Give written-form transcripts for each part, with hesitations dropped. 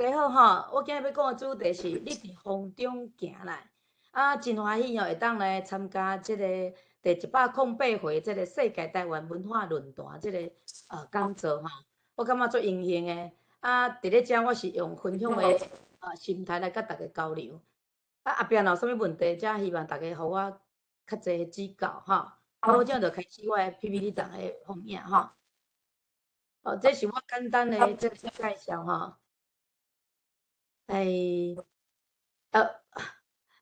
大家好吼，我今日要讲的主题是你伫风中行来，真欢喜会当来参加即个第108回即个世界台湾文化论坛即个讲座吼，我感觉足荣幸的。伫咧遮我是用分享的心态来甲大家交流。后壁若有啥物问题，则希望大家互我较济指教吼。我即就开始我的 PPT 档的封面吼。这是我简单的即个介绍吼。呃，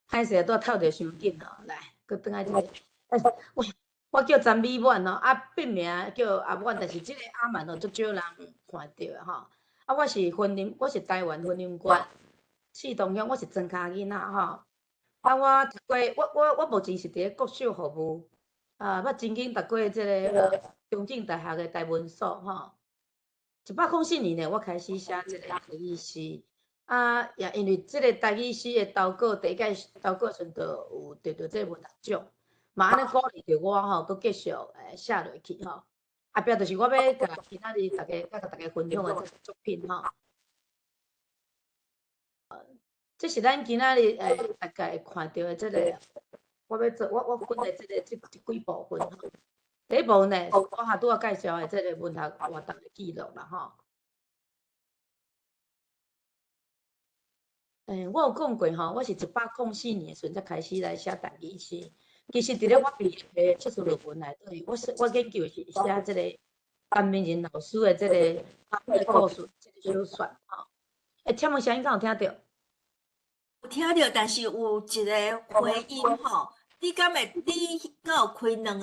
歹势拄透着伤紧吼，来，搁转来即个。我叫詹美满吼，笔名叫阿满，但是即个阿满吼足少人看到的吼。我是我是台湾婚姻馆市东乡，我是庄卡囡仔吼。我读过，我目前是伫咧国小服务，捌曾经读过即个中正大学的台文所吼。104年呢，我开始写即个台语诗。也因为即个台语诗的投稿，第一届投稿时阵，就有得到即个文学奖，嘛安尼鼓励着我吼，搁继续写落去吼。后壁就是我要甲今仔日甲大家分享的即个作品吼。这是咱今仔日大概会看到的即个，我分的即几部分吼。第一部分呢，我拄仔介绍的即个文学活动的记录啦吼。我有讲过吼，我是1804年的时阵才开始来写台语诗。其实伫咧我毕业的硕士论文内底，我研究是写即个范明仁老师的即个故事，即个小说吼。请问声音敢有听到？有听到，但是有一个回音吼，你敢会你敢有开两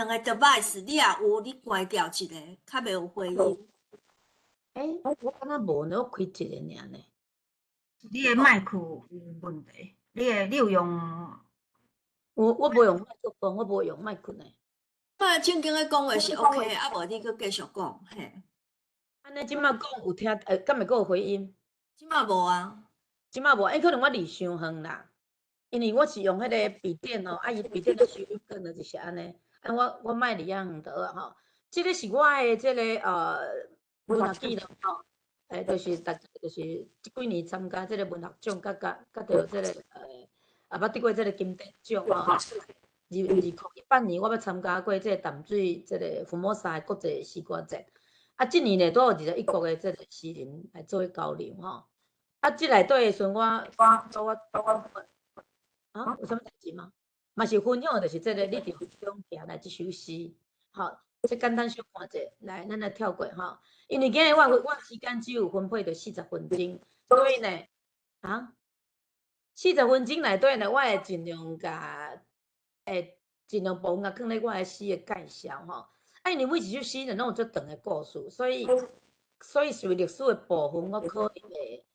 个 device，你也有你关掉一个，较袂有回音。我敢若无呢，我开一个尔呢。你的麦克有问题，你有用？我无用麦克风，我无用麦克呢。正经的讲话是 OK，无你搁继续讲，嘿。安尼即摆讲有听，敢会阁有回音？即马无啊。即摆无，可能我离伤远啦。因为我是用迄个笔电吼，伊笔电的收音根就是安尼。我莫离遐远就好吼。即个是我的即个文学记录吼。就是即几年参加即个文学奖，甲着即个捌得过即个金典奖吼。2018年我捌参加过即个淡水即个福摩沙国际诗歌节。即年呢，拄有21国的即个诗人来做交流吼。即内底的时阵，有啥物代志吗？嘛是分享的，就是即个你伫风中行来即首诗。吼，即简单小看者，来，咱来跳过吼。因为今日我时间只有分配着40分钟，所以呢，40分钟内底呢，我会尽量甲尽量部分甲放咧我的诗的介绍吼。因为每一首诗呢，拢有足长的故事，所以属于历史的部分，我可能会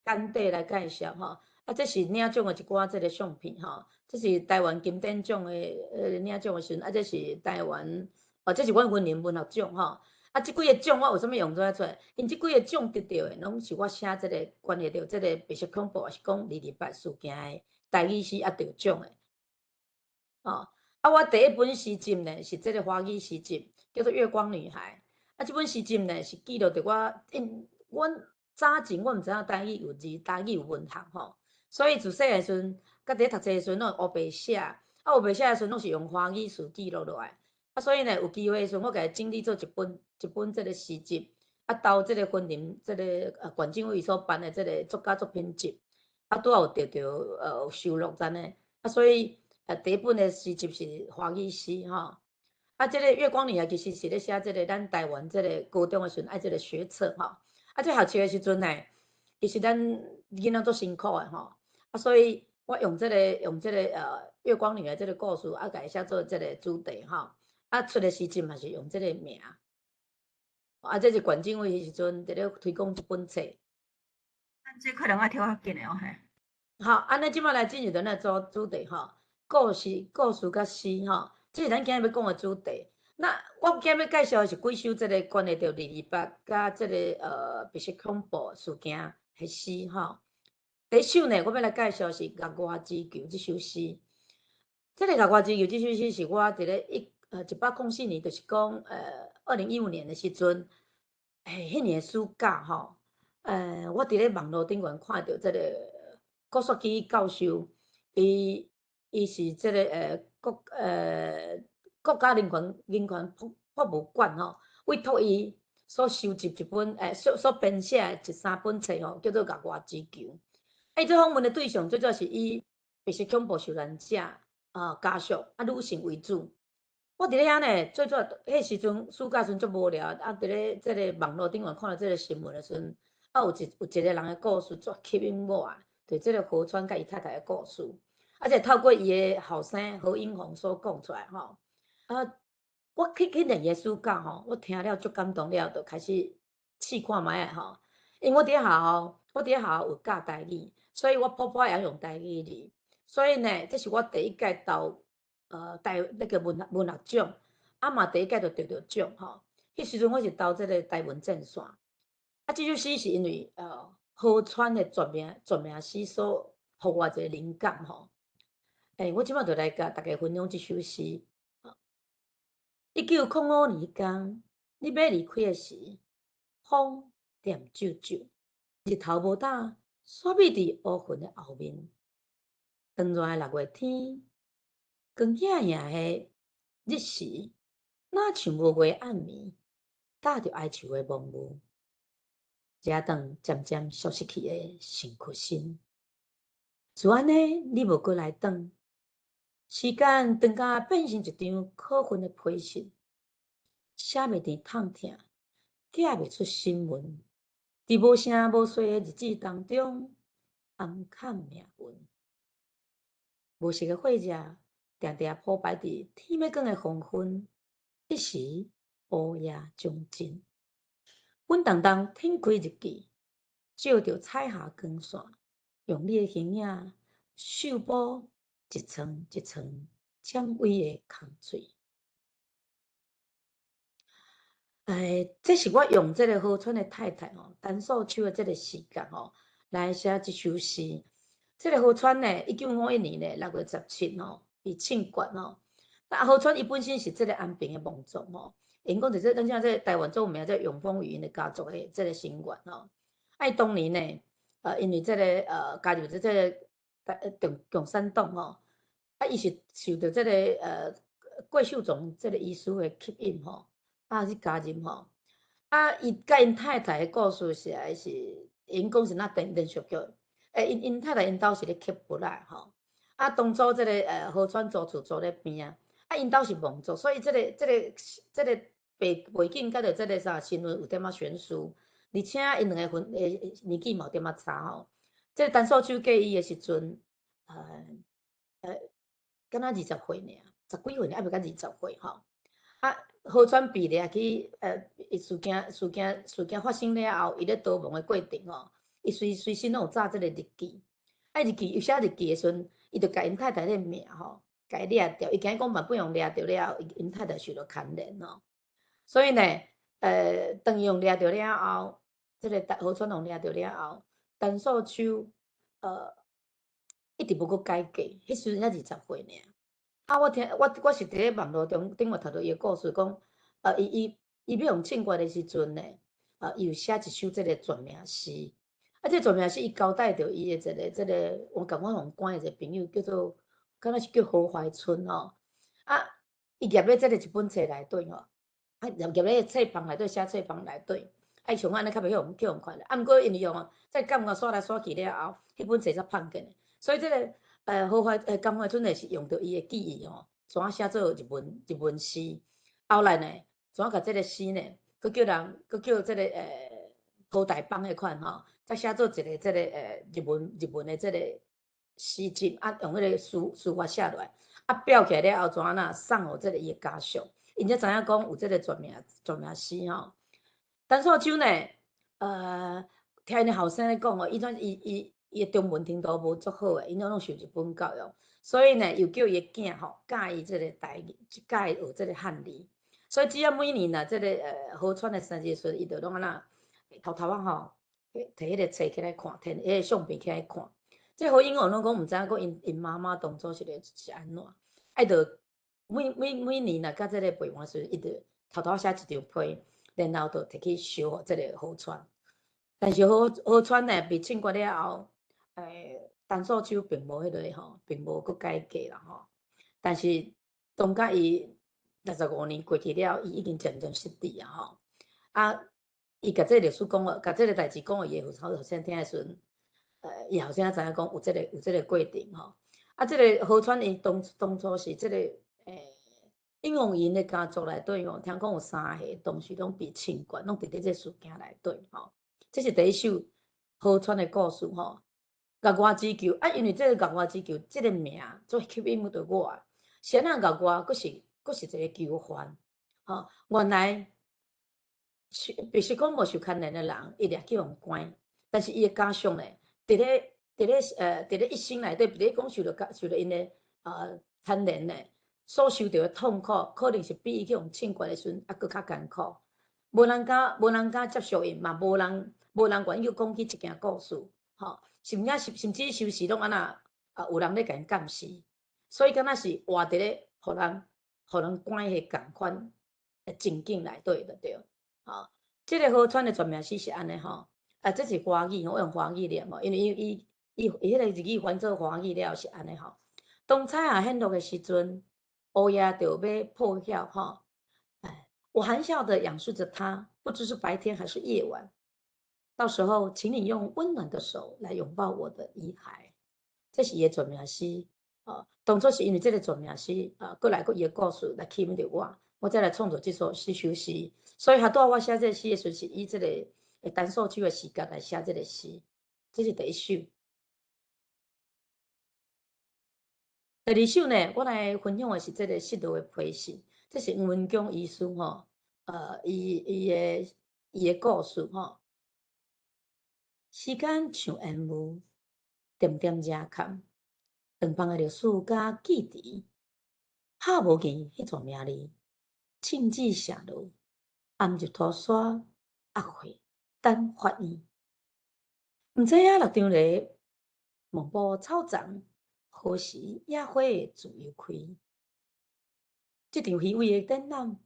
简短来介绍吼。这是领奖的一寡即个相片吼，这是台湾金典奖的领奖的时阵，这是台湾这是阮云林文学奖吼。即几个奖我为什么用做出？因即几个奖得到的，拢是我写即个关系到即个白色恐怖，还是讲228事件的台语诗得奖的。我第一本诗集呢是即个华语诗集，叫做《月光女孩》。即本诗集呢是记录着阮早前我毋知影台语有字，台语有文学吼，所以自细汉时阵，甲伫读册的时阵，拢黑白写。黑白写的时阵，拢是用华语词记录落来。所以呢，有机会的时阵，我家整理做一本即个诗集，投即个婚林即个管政委所办的即个作家作品集，拄好有得到收录咱的。所以第一本的诗集是华语诗吼。即个月光女孩其实是咧写即个咱台湾即个高中的时阵爱即个学册吼。即学册的时阵呢，其实咱囡仔足辛苦的吼。所以我用即个月光女孩即个故事甲伊写做即个主题吼。出的诗集嘛是用即个名。这是管政委迄时阵伫咧推广一本册。咱这可能要跳较紧的哦嘿。好，安尼即摆来进入咱主题吼，故事甲诗吼，这是咱今日要讲的主题。那我今日要介绍的是几首即个关系到228甲即个白色恐怖事件的诗吼。第一首呢，我要来介绍是《月外之求》这首诗。这个《月外之求》这首诗是我伫咧1804年，就是讲2015年的时阵，迄年的暑假吼，我伫咧网络顶悬看到即个郭雪琪教授，伊是即个国家人权服务馆吼，委托伊所收集一本所编写的13本册吼，叫做《额外之求》。这访问的对象最主要是以白色恐怖受难者家属女性为主。我伫咧遐呢，最主要迄时阵暑假时阵足无聊，伫咧即个网络顶悬看到即个新闻的时阵，有一个人的故事足吸引我啊，就即个何川甲伊太太的故事，而且透过伊的后生何英宏所讲出来吼，我去年个暑假吼，我听了足感动了，就开始试看觅啊吼，因为我伫咧学校有教台语，所以我普普会晓用台语字，所以呢，这是我第一届投那个文学奖，嘛第一届就得到奖吼。迄时阵我是投即个台文正线，这首诗是因为河川的绝命诗所互我一个灵感吼。我即摆就来甲大家分享这首诗。1905年间，你要离开的时，风点啾啾，日头无打，煞秘伫乌云的后面。长热的6月天，光影影的日时，哪像无月暗暝，搭着哀愁的梦雾，遮顿渐渐消失去的身躯身。自安尼，你无过来转，时间长甲变成一张可恨的批信，写袂甜痛痛，寄袂出新闻，伫无声无息的日子当中，暗藏命运。无色的火热，定定铺排伫天要光的黄昏，一时乌夜将尽。阮动动展开日记，照着彩霞光线，用你的形影，绣补一层一层纤维的空嘴。这是我用这个河川的太太吼，单数秋的这个时间吼，来写这首诗。这个河川呢，1951年呢6月17吼，伊庆决吼。河川伊本身是这个安平的望族吼，因讲就是咱像这台湾最有名这永丰语音的家族的这个成员吼。伊当年呢，因为这个加入这个共产党吼，伊是受到这个桂秀总这个医师的吸引吼。去加入吼，伊甲因太太的故事是因讲是那连续剧，因太太因兜是咧吸骨啦吼，当初即个河川租厝租咧边啊，因兜是蒙族，所以即个背景甲着即个新闻有点仔悬殊，而且因两个年纪嘛有点仔差吼，即个陈素秋嫁伊的时阵，敢若20岁尔，10几岁尔，还袂到20岁吼。河川毕业去，事件发生了后，伊咧逃亡的过程吼，伊随身拢有载即个日记。日记伊写日记的时阵，伊就甲因太太的名吼，甲伊掠掉。伊惊讲万不用掠掉了后，因太太受到牵连吼。所以呢，当伊用掠掉了后，即个河川用掠掉了后，陈素秋一直无搁改嫁，迄时阵才20岁尔。我是伫咧网络顶头读到伊个故事，讲伊要用庆国的时阵呢，伊有写一首即个绝命诗。这绝命诗伊交代着伊的即个我甲我互关的一个朋友叫做，敢若是叫何怀春吼。伊夹咧即个一本册内底吼，夹咧册房内底写册房内底，伊像我安尼较袂叫人看咧。毋过因为用再感觉刷来刷去了后，迄本册才放紧的，所以即个。江怀春呢是用着伊的记忆吼，怎写做一文诗。后来呢，怎甲即个诗呢，佮叫即个高大帮迄款吼，再写做一个即个日文的即个诗集，用迄个书法写落来，裱起来了后怎那送互即个伊的家属，因才知影讲有即个绝命诗吼。陈素秋呢，听因后生咧讲吼，伊的中文程度无足好诶，因拢受日本教育，所以呢，又叫伊的囝吼教伊即个台语，教伊学即个汉字。所以只要每年呐，即个河川的生日时，伊就拢安那偷偷吼，摕迄个册起来看，摕迄个相片起来看。即何英宏拢讲毋知影讲因妈妈当初是安怎，伊就每年呐，甲即个陪玩时，伊就偷偷写一张批，然后就摕去烧互即个河川。但是河川呢被侵决了后，陈素秋并无迄个吼，并无搁改嫁啦吼。但是当甲伊65年过去了，伊已经渐渐失智啊吼。啊，伊甲即个历史讲甲即个代志讲互伊后生听诶时阵，伊后生知影讲有即个过程吼。啊，即个河川因当初是即个英王因诶家族内底吼，听讲有3个当时拢被侵权，拢伫咧即事件内底吼。这是第一首河川诶故事吼。月外之球啊，因为即个月外之球即个名做吸引到我，是安那月外佫是一个球环吼。原来必须讲无受牵连诶人，伊掠去互关，但是伊诶家属呢，伫咧一生内底，比如讲受到因诶牵连呢，所受到诶痛苦，可能是比伊去互侵权诶时阵还佫较艰苦。无人敢接受因，嘛无人愿意讲起一件故事，吼，甚至收视拢安那有人咧甲因监视，所以敢若是活伫咧互人关迄共款诶情景内底就对，吼。即个河川诶全名是安尼吼，这是华语，我用华语念吼，因为伊迄个日语翻做华语了是安尼吼。当彩霞显露诶时阵，乌鸦就要破晓吼。我含笑的仰视着他，不知是白天还是夜晚。到时候，请你用温暖的手来拥抱我的遗骸。这是伊的全名诗，当初是因为这个全名诗，过来伊的故事来吸引着我再来创作这首诗首诗。所以下倒我写这个诗的时候，是以这个陈素秋的时间来写这个诗。这是第一首。第二首呢，我来分享的是这个失落的批信，这是黄文强医师吼，伊的故事吼。时间像烟雾，点点遮看，长房的历史甲记忆，拍无见迄座名字，庆字写落，暗日涂刷，压血等发现。毋知影六张犁，蒙布草丛，何时野花会自由开？这场虚伪的展览，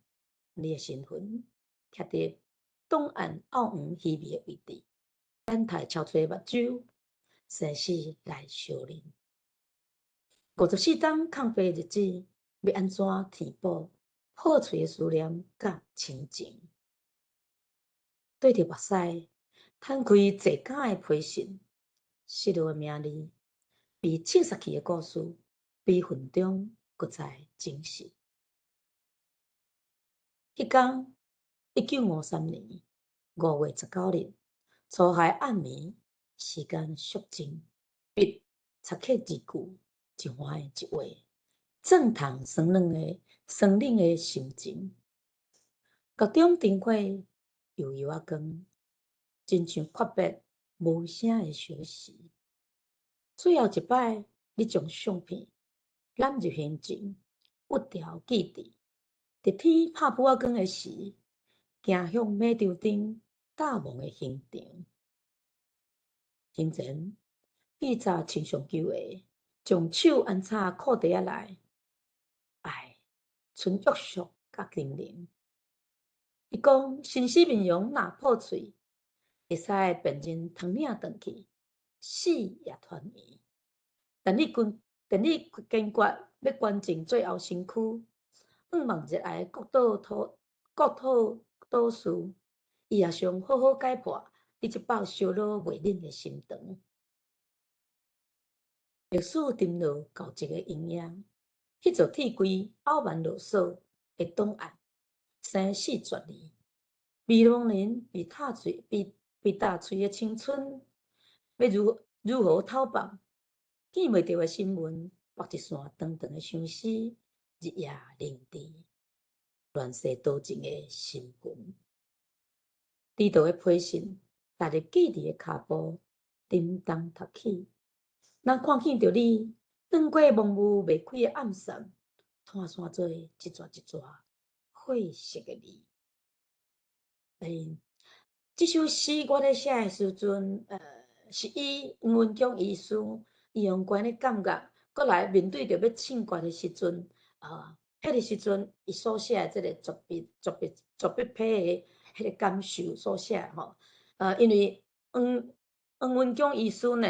你的身份徛伫东岸澳黄稀微的位置，等待超出目睭，生死来相认。54张空白日子，要安怎填补破碎的思念甲亲情？对着目屎，摊开坐假的批信，失落的名字，被刺杀去的故事，悲愤中搁再惊喜。迄天，1953年5月19日，粗海暗暝，时间肃静，笔擦刻字句，一画一画，正堂酸冷的心情。各种灯火悠悠啊光，真像阔别无声的相思。最后一摆，你将相片揽入现前，不条记忆。伫天拍晡仔光的时，行向马场顶大梦的刑场。生前，记早亲上求的，将手安插裤袋仔内，爱剩约束甲叮咛。伊讲，生死面容若破碎，会使辨认汤领转去，死也团圆。但你坚决要捐赠最后身躯，仰望热爱国土岛事，伊也想好好解破你这包烧脑袂忍的心肠。历史沉落到一个阴影，迄座铁柜凹万落锁的档案，生死绝离。美容人被踏碎的青春，要如何讨放？见袂到的新闻，绑一线长长的相思，日夜凝滞，乱世多情的心魂。低头的批信，踏入记忆的脚步，沉重读起。若看见着你，转过蒙雾未开的暗扇，摊散做一撮一撮血色的字。这首诗我咧写的时阵，是以黄文强医师伊用悬的感觉，过来面对着要侵权的时阵，迄个时阵伊所写的这个作笔批的迄个感受所写吼。因为黄文强医师呢，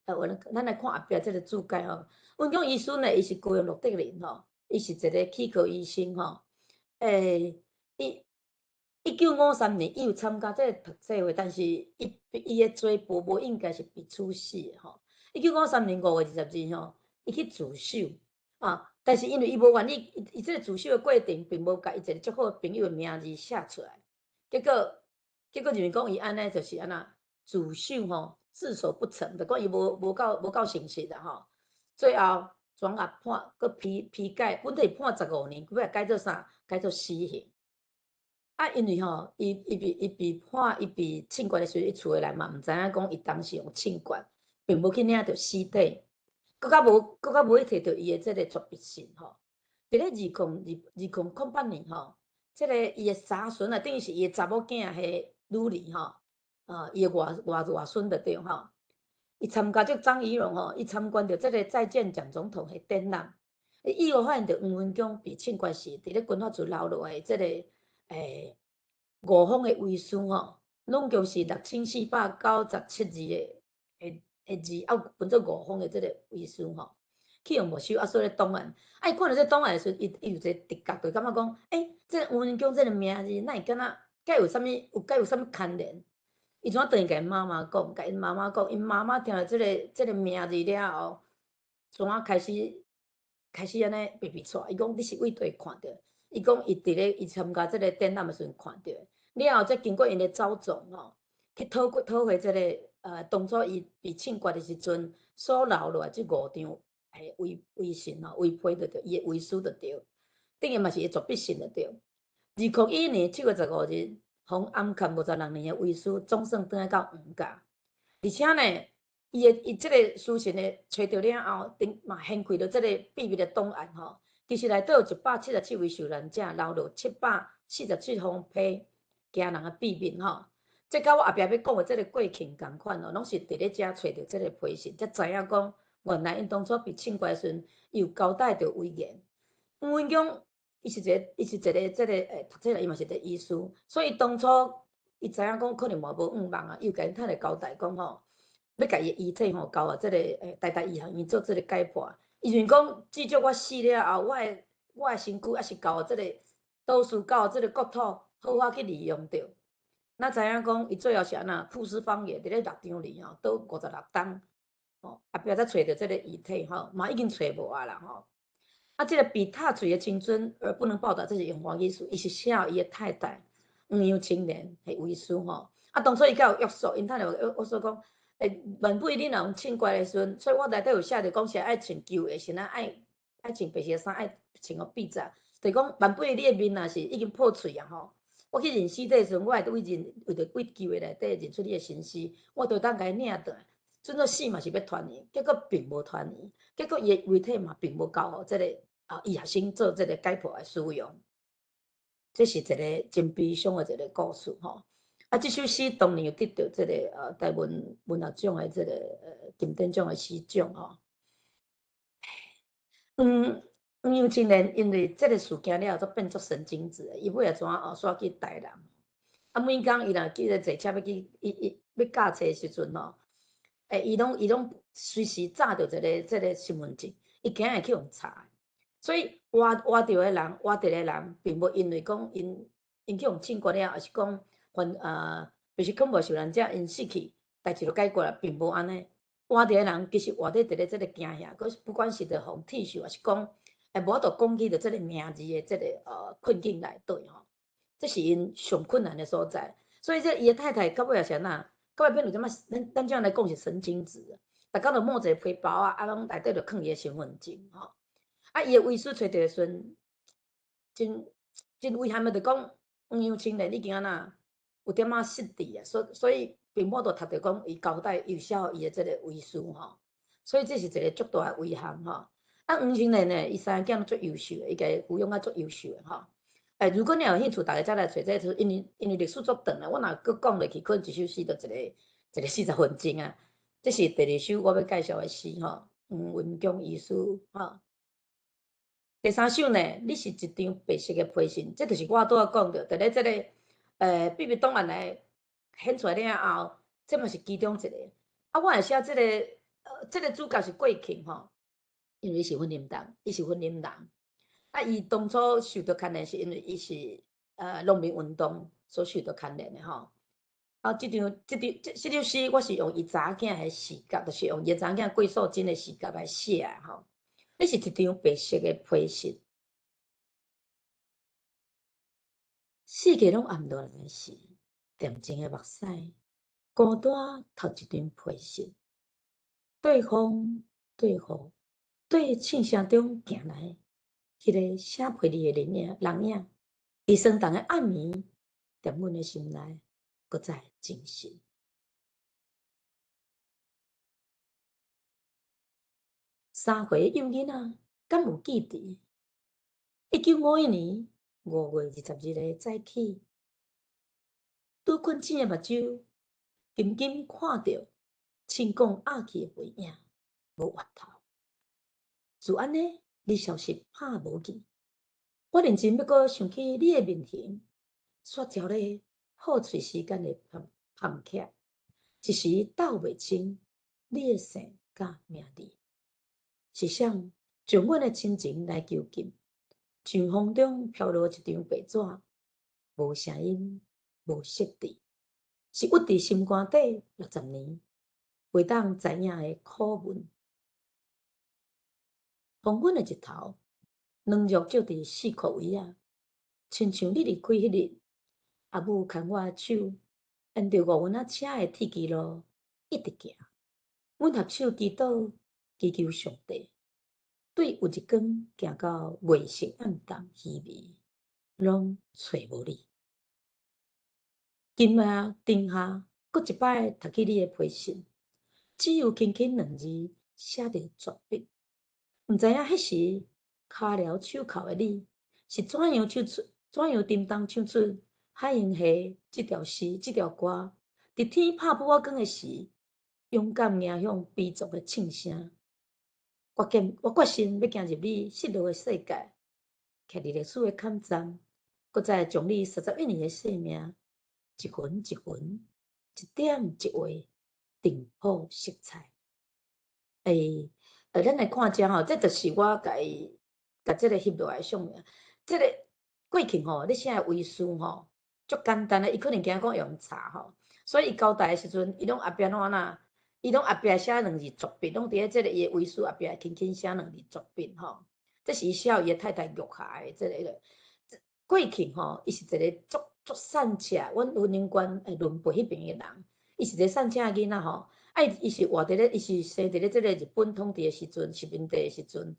咱来看后壁即个注解吼。文强医师呢，伊是高雄乐德人吼，伊是一个气科医生吼。伊1953年伊有参加即个读册会，但是伊的做步无应该是必处死的吼。1953年5月22吼，伊去自首啊，但是因为伊无愿意，伊即个自首的过程并无甲伊一个足好的朋友的名字写出来，结果就是讲伊安尼就是安那自首吼，自首不成，就讲伊无够诚实的吼。最后转也判，搁批改，本来判15年，尾来改做啥？改做死刑。啊，因为吼，伊被判，伊被枪决的时候，伊厝诶人嘛毋知影讲伊当时用枪决，并无去领着尸体，搁较无去摕着伊诶即个绝笔信吼。伫咧2008年吼，即个伊诶三孙啊，等于是伊诶查某囝迄女儿吼，伊诶外孙着对吼。伊参加即张仪荣吼，伊参观着即个再见蒋总统诶展览，伊有发现着黄文强被枪决时，伫咧军法处留落来即个5封诶遗书吼，拢共是6497字字，分做5封诶即个遗书吼，去用没收，所以档案。伊看到这档案诶时，伊有一个直觉，就感觉讲，这黄文强这个名字，哪会敢若甲有啥物牵连？伊怎转去甲因妈妈讲，甲因妈妈讲，因妈妈听到即个名字了后，怎开始安尼皮出。伊讲你是为佗看到？伊讲伊参加即个展览诶时阵看到，了后再经过因诶走总吼，去讨回即个当初伊被枪决诶时阵所留落来即5张遗信吼，遗批着着伊诶遗书着着，等于嘛是伊绝笔信着着。2011年7月15日，从暗砍56年诶遗书总算转来到黄家，而且呢，伊即个书信呢，找到了后，嘛掀开了即个秘密的档案吼。其实内底有177位受难者，留落747封批家人的秘密吼。即甲我后壁要讲的即个过程共款哦，拢是伫咧遮找到即个批信，才知影讲原来因当初被枪决时阵，伊有交代着遗言。黄文强伊是一个即个读册人，伊嘛是一个医师，所以当初伊知影讲可能嘛无误网啊，伊有甲因太太交代讲吼，要甲伊遗体吼交啊即个台大医学院做即个解剖。伊就是讲，至少我死了后，我的身躯还是交即个倒数交即个国土，好我去利用着。那知影讲，伊最后是安那曝尸荒野，伫咧6张里吼，倒56冬，后壁才找着即个遗体吼，嘛已经找无啊啦吼。即个比踏水的青春而不能报答，这是用黄艺术，伊是写伊的太太黄杨青莲的遗书吼。当初伊甲有约束，因太太有约束讲，万不一定若用枪决的时阵，所以我内底有写着讲是爱穿旧的衫，爱穿白色衫，爱穿个闭着，就讲万不你的面若是已经破碎啊吼。我去认尸体的时阵，我会为着为旧的内底认出你的身尸，我就当甲伊领倒来。准做死嘛是要传伊，结果并无传伊，结果伊的遗体嘛并无交互即个医学生做即个解剖的使用。这是一个真悲伤的一个故事吼。这首诗当年又得到即个台湾文学奖的即个金典奖的诗奖吼。黄杨青莲因为即个事件了后，则变作神经质的，伊尾也怎煞去台南。每工伊若记咧坐车要去，伊要驾车时阵吼，伊拢随时炸着即个身份证，伊惊会去互查。所以活着的人，并无因为讲因去互枪决了，还是讲就是恐怖受难者因死去，代志就解决了，并无安尼。活着的人其实活伫咧即个惊吓，不管是着互剃手，还是讲无法度攻击着即个名字的即个困境内底吼。这是因上困难的所在。所以伊的太太到尾也是安那，到尾变成怎么？咱这样来讲是神经质，逐工就摸一个皮包啊，拢内底就藏伊的身份证吼。伊的遗书找着的时阵，真遗憾的，就讲黄杨青莲已经安那有点仔失智啊，所以并无就读着讲伊交代有写伊的即个遗书吼。所以这是一个足大的遗憾吼。黄青莲呢，伊三个囝拢足优秀的，伊家抚养啊足优秀的吼。如果你有兴趣，大家再来找这出，因为历史足长啊，我若搁讲落去，可能一首诗就一个40分钟啊。这是第2首我要介绍的诗吼，黄文强遗书吼。第3首呢，你是一张白色的批信，这就是我拄仔讲着，伫咧即个秘密档案来显出来了后，这嘛是其中一个。啊，我会写这个主角是桂庆吼，因为伊是婚姻党，伊是婚姻人。啊，伊当初受到牵连是因为伊是农民运动所受到牵连的吼。啊，这首诗我是用伊查囝的视角，就是用伊查囝桂素贞的视角来写的吼。这是一张白色的批示，世界拢暗落来时，恬静的目屎，孤单读一张批示，对风对雨对庆声中行来，迄个写批字的人影，伊霜冻的暗暝，踮阮的心内，搁再惊醒。3岁幼囡仔，敢有记忆？1951年5月22日早起，拄困醒的目睭，紧紧看着青光暗去的背影，无回头。自安尼，你消失拍无见。我认真要搁想起你的面型，雪条咧好随时间的蚌壳，一时斗袂清你的姓甲名字。是谁将阮的亲情来囚禁？像风中飘落一张白纸，无声音，无色字，是屈伫心肝底60年，袂当知影的苦文。黄昏的日头，软弱照伫四裤位啊，亲像你离开迄日，阿母牵我的手，沿着5云仔车的铁枝路一直行。阮合手祈祷，祈求上帝。对有一天行到月色暗淡稀微，拢找无你。今仔灯下，搁一摆读起你的批信，只有轻轻2字写着绝笔。毋知影迄时骹撩手扣的你，是怎样沉重唱出海洋下这条诗、这条歌，伫天拍不我光的时，勇敢迎向悲壮的庆声。我决心要行入你失落的世界，徛伫历史的坎站，搁再将你31年的生命，一分一分，一点一画，定好色彩。咱来看遮吼，这就是我甲这个翕落来相片。这个过去吼，你写的遗书吼，足简单的，伊可能惊讲用查吼，所以伊交代的时阵，伊拢后壁拢安那。伊拢后壁写2字作弊，拢伫咧即个伊的遗书后壁轻轻写2字作弊吼。这是伊写伊的太太玉下的即个过去吼，伊是一个足善车，阮婚姻观论辈迄边的人，伊是一个善车囡仔吼。伊是活伫咧，伊是生伫咧即个日本统治的时阵，殖民地的时阵。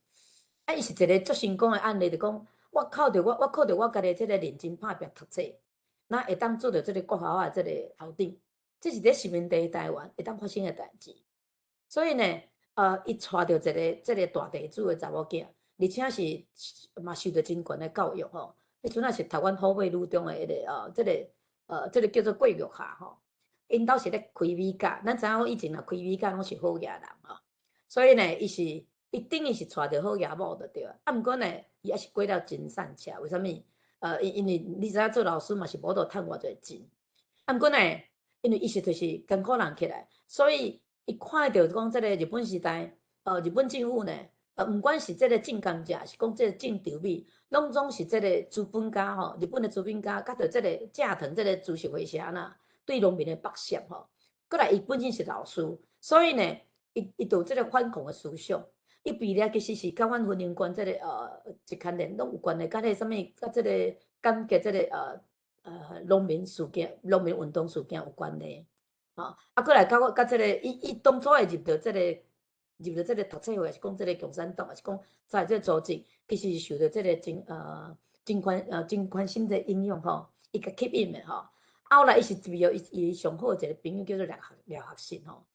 伊是一个足成功的案例，就讲我靠着我家己即个认真拍拼读册，那会当做着即个国校啊，即个校长。这是咧殖民地台湾会当发生的代志，所以呢，伊带着即个大地主的查某囝，而且是嘛受着真悬的教育吼。迄阵啊是读阮虎尾女中的迄个即个叫做桂玉下吼。因兜是咧开米甲，咱知影以前啊开米甲拢是好野人吼，所以呢，伊等于是带着好野某就对啊。啊，毋过呢，伊也是过了真善车，为什么？因为你知影做老师嘛是无度趁偌济钱，啊，毋过呢。因为伊是就是艰苦人起来，所以伊看到讲即个日本时代，日本政府呢，毋管是即个政工者，是讲即个政治味，拢总是即个资本家吼，日本的资本家，甲着即个正藤即个株式会社呐，对农民的剥削吼。过来伊本身是老师，所以呢，伊有即个反抗的思想。伊毕业其实是甲阮婚姻观即个一牵连拢有关的，甲迄什物，甲即个感觉即个农民事件、农民运动事件有关的，啊，过来甲我甲即个，伊当初会入到即个读册会，是讲即个共产党，是讲在即个组织，其实是受到即个真宽心的影响吼，伊甲吸引的吼。后来伊是为了伊上好一个朋友叫做廖学信吼，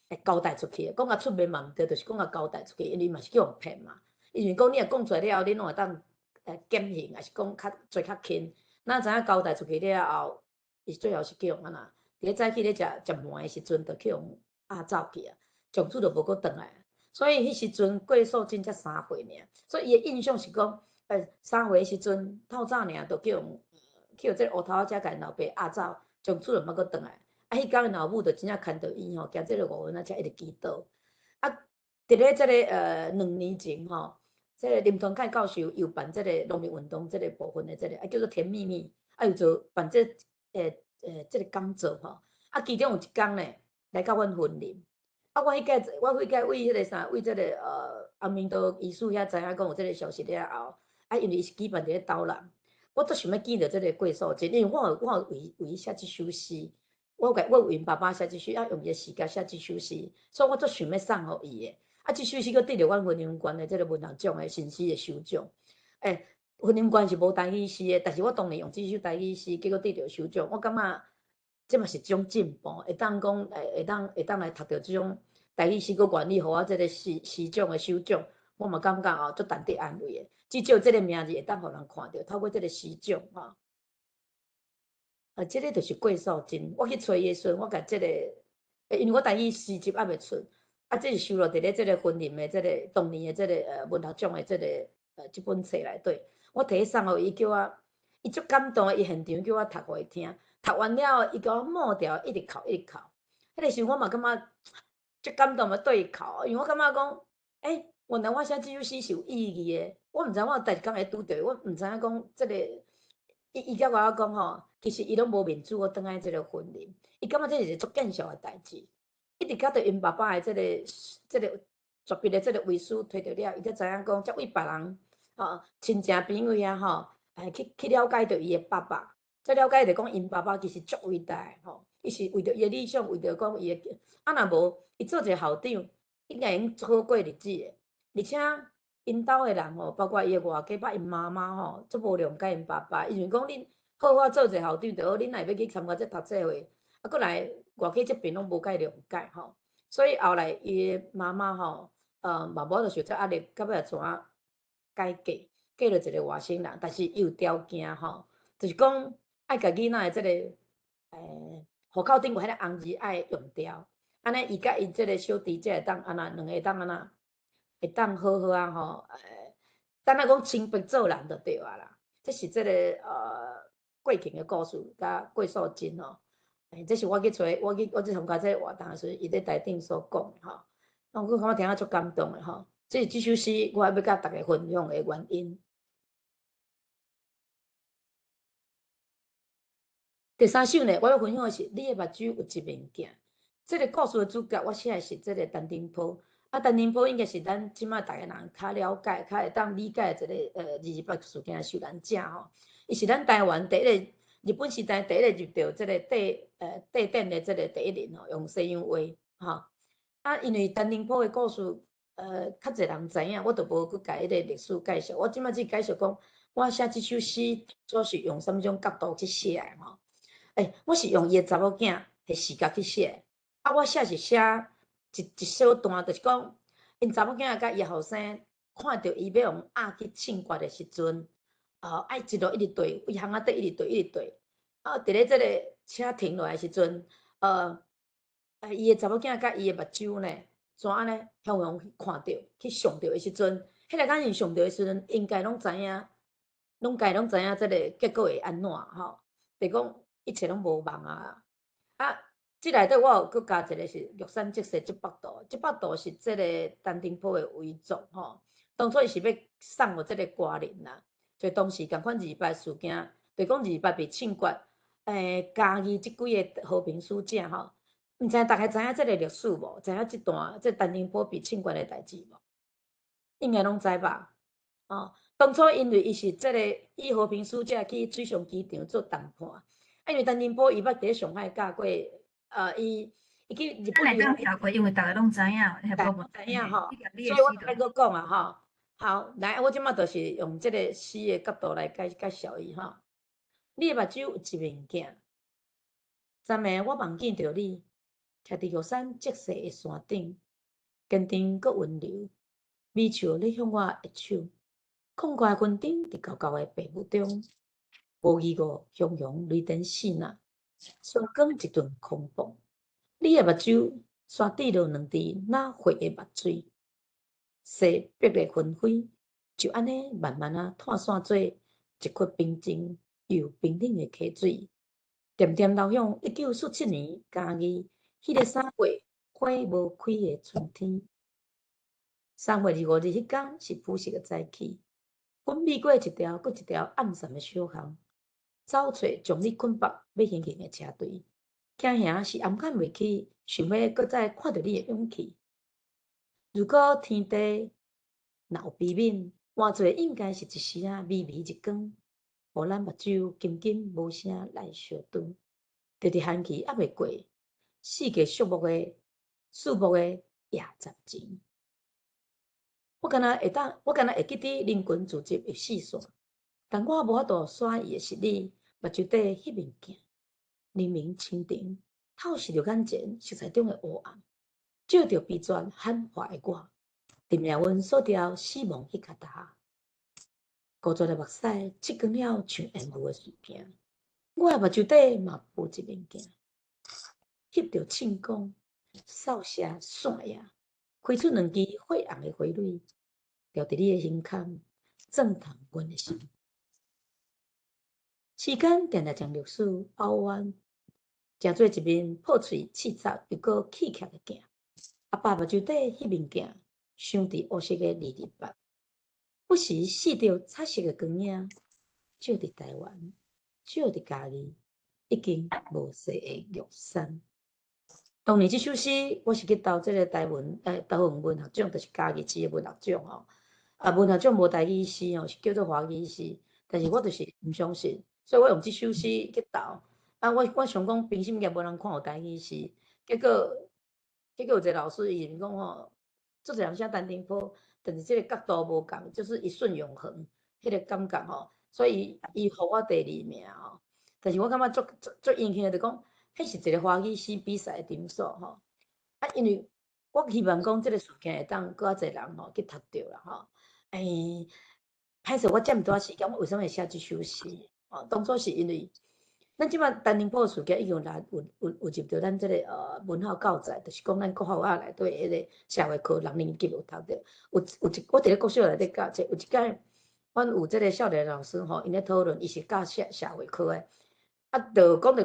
会交代出去，讲甲出面嘛毋对，就是讲甲交代出去，因为嘛是叫人骗嘛。因为讲你若讲出来了后，恁拢会当减刑，还是讲做较轻。咱知影交代出去了后，伊最后是叫用安那？伫咧早起咧食糜的时阵，就去用走去啊，从此就无搁转来。所以迄时阵过数真才3岁尔，所以伊的印象是讲，3岁的时阵透早尔就叫用去互即个乌头仔甲因老爸压走，从厝内毋捌佫转来。啊，迄天因老母就真正牵着伊吼，行即个5分仔车一直祈祷。啊，伫咧即个2年前吼，即个林团凯教授又办即个农民运动即个部分的即个叫做甜蜜蜜，啊又做办即即个讲座吼。啊，其中有一工呢，来到阮婚礼。啊，我迄个为迄个啥，为即个红明道医师遐知影讲有即个消息了后，啊，因为伊是举办伫咧斗南，我足想要见着即个桂素贞，因为我有为伊写即首诗，我为因爸爸写即首，啊，用伊的时间写即首诗，所以我足想要送互伊的。啊，即首诗佫得着阮婚姻馆的即个文学奖的新诗的首奖。婚姻馆是无台语诗的，但是我当年用即首台语诗，结果得着首奖，我感觉。即嘛是一种进步，会当讲，会当来读着即种台语诗，佫愿意互我即个诗奖的首奖，我嘛感觉足值得安慰的。至少即个名字会当互人看到，透过即个诗奖吼。即个就是桂素贞，我去找伊的时阵，我甲即个，因为我台语诗集还袂出，啊，这是收录伫咧即个婚姻的即个当年的即个文学奖的即个即本册内底。我摕去送互伊，叫我，伊足感动的，伊现场叫我读互伊听。读完了后，伊甲我抹掉，一直哭一直哭。迄个时候我嘛感觉足感动，嘛对伊哭，因为我感觉讲，原来我写即首诗是有意义的。我毋知我第一工会拄着，我毋知影讲即个，伊甲我讲吼，其实伊拢无面子，我倒来即个婚礼，伊感觉这是一个足见笑的代志。一直到着因爸爸的即个绝壁的即个遗书摕着了，伊才知影讲，才为别人吼亲戚朋友遐吼，去了解着伊的爸爸。才了解着讲，因爸爸其实足伟大吼，伊是为着伊的理想，为着讲伊的，啊若无伊做一个校长，应该用好过日子的。而且因兜的人吼，包括伊的外家，把因妈妈吼，足无谅解因爸爸，因为讲恁好好做一个校长就好，恁若要去参加这读册会，啊，佫来外家这边拢无甲伊谅解吼，所以后来伊的妈妈吼，嘛无就受这压力，到尾怎啊改嫁，嫁了一个外省人，但是伊有条件吼，就是讲。爱甲囡仔的即个户口顶有迄个红字爱用掉，安尼伊甲伊即个小弟才会当安那两个当安那会当好好啊吼，等下讲清白做人就对啊啦。这是即个过庆的故事，甲桂素贞吼，这是我去参加这个活动的时阵，伊咧台顶所讲的吼，我感觉听啊足感动的吼，这是即首诗我要甲大家分享的原因。第三首呢，我要分享的是你的目睭有一面镜。这个故事的主角，我写的是这个陈澄波。啊，陈澄波应该是咱即马大家人较了解、较会当理解的一个日本事件的受难者吼。伊是咱台湾第一个日本时代第一个入到这个地点的这个第一人吼，用西洋话吼。啊，因为陈澄波的故事，较侪人知影，我就无去甲迄个历史介绍。我即马只介绍讲，我写即首诗主要是用什么种角度去写的吼。我是用伊个查某囝的视角去写，啊，我写是写一小段，就是讲因查某囝甲伊后生看到伊要用鸭去凊血的时阵，爱一路一直对，为巷仔底一直对一直对，啊，伫咧即个车停落来时阵，伊个查某囝甲伊个目睭呢，怎安尼向去看到，去上到的时阵，迄个眼因上到的时阵，应该拢知影，拢知影即个结果会安怎吼，就讲。一切拢无梦啊！啊，即内底我有搁加一个是玉山即世即北渡，即北渡是即个陈澄波的遗作吼。当初伊是要送互即个歌人啦，就当时共款二八事件，就讲二八被凊决，嘉义即几个和平使者吼，毋知大家知影即个历史无？知影即段即陈澄波被凊决的代志无？应该拢知吧？哦，当初因为伊是即个以和平使者去水上机场做谈判。因为陈澄波伊捌伫上海教过，伊去日本咱会当跳过，因为大家拢知影，大家知影吼，所以我再搁讲啊吼。好，来，我即马就是用即个诗的角度来介绍伊吼。你的目睭有一面镜，昨暝我梦见着你，徛伫玉山积雪的山顶，坚定搁温柔，微笑咧向我握手，空快云顶伫厚厚的白雾中。无义个熊熊雷电死呐，山光一顿空洞。你的目睭山底落两滴那血的目水，西碧的纷飞，就安尼慢慢啊拓散做一块冰晶，又冰冷的溪水，渐渐流向1947年嘉义迄个3月花无开的春天。3月25日迄天是朴实的早起，阮觅过一条搁一条暗淡的小巷，找找将你捆绑要行行的车队。惊兄是暗看袂起，想要搁再看到你的勇气。如果天地若有悲悯，换做应该是一时啊微微一光，互咱目睭紧紧无声来相对。直直寒气还袂过，世界肃穆的夜暂前。我敢若会记得林群自集有四线，但我无法度刷伊的是你目睭底迄面镜，明明清澄，透视着眼前色彩中的黑暗，照着悲绝喊话的我，点亮阮锁掉死亡迄脚踏。孤绝的目屎刺光了像烟雾的水瓶，我的目睭底嘛浮一面镜，翕着庆光，扫射闪呀，开出两支火红的花蕊。掉伫你的胸腔，震烫阮的心。时间定定将历史凹弯，成做一面破碎、刺杂又搁气壳的镜。阿爸目睭底迄面镜，镶伫黑色的日白，不时视着彩色的光影，照伫台湾，照伫家己，已经无色的玉山。当年这首诗，我是去投这个台文文学奖，就是嘉义市的文学奖吼。文学奖无台语诗吼，是叫做华语诗，但是我就是毋相信，所以我用这首诗去投。我想讲，平心应该无人看有台语诗，结果有一个老师伊讲吼，做侪人写单丁波，但是这个角度无共，就是一瞬永恒，迄个感觉吼，所以伊互我第2名吼。但是我感觉足荣幸的，就讲，迄是一个华语诗比赛的点数吼。因为我希望讲，这个事件会当搁较侪人吼去读着啦吼。歹势我遮尔多时间，我为什么会写即首诗？当初是因为咱即摆陈宁波事件已经有入着咱即个文化教材，就是讲咱国学内底迄个社会科6年级有读着。我伫咧国小内底教这，有一届，阮有即个少年老师吼，因咧讨论，伊是教社会科的，就讲，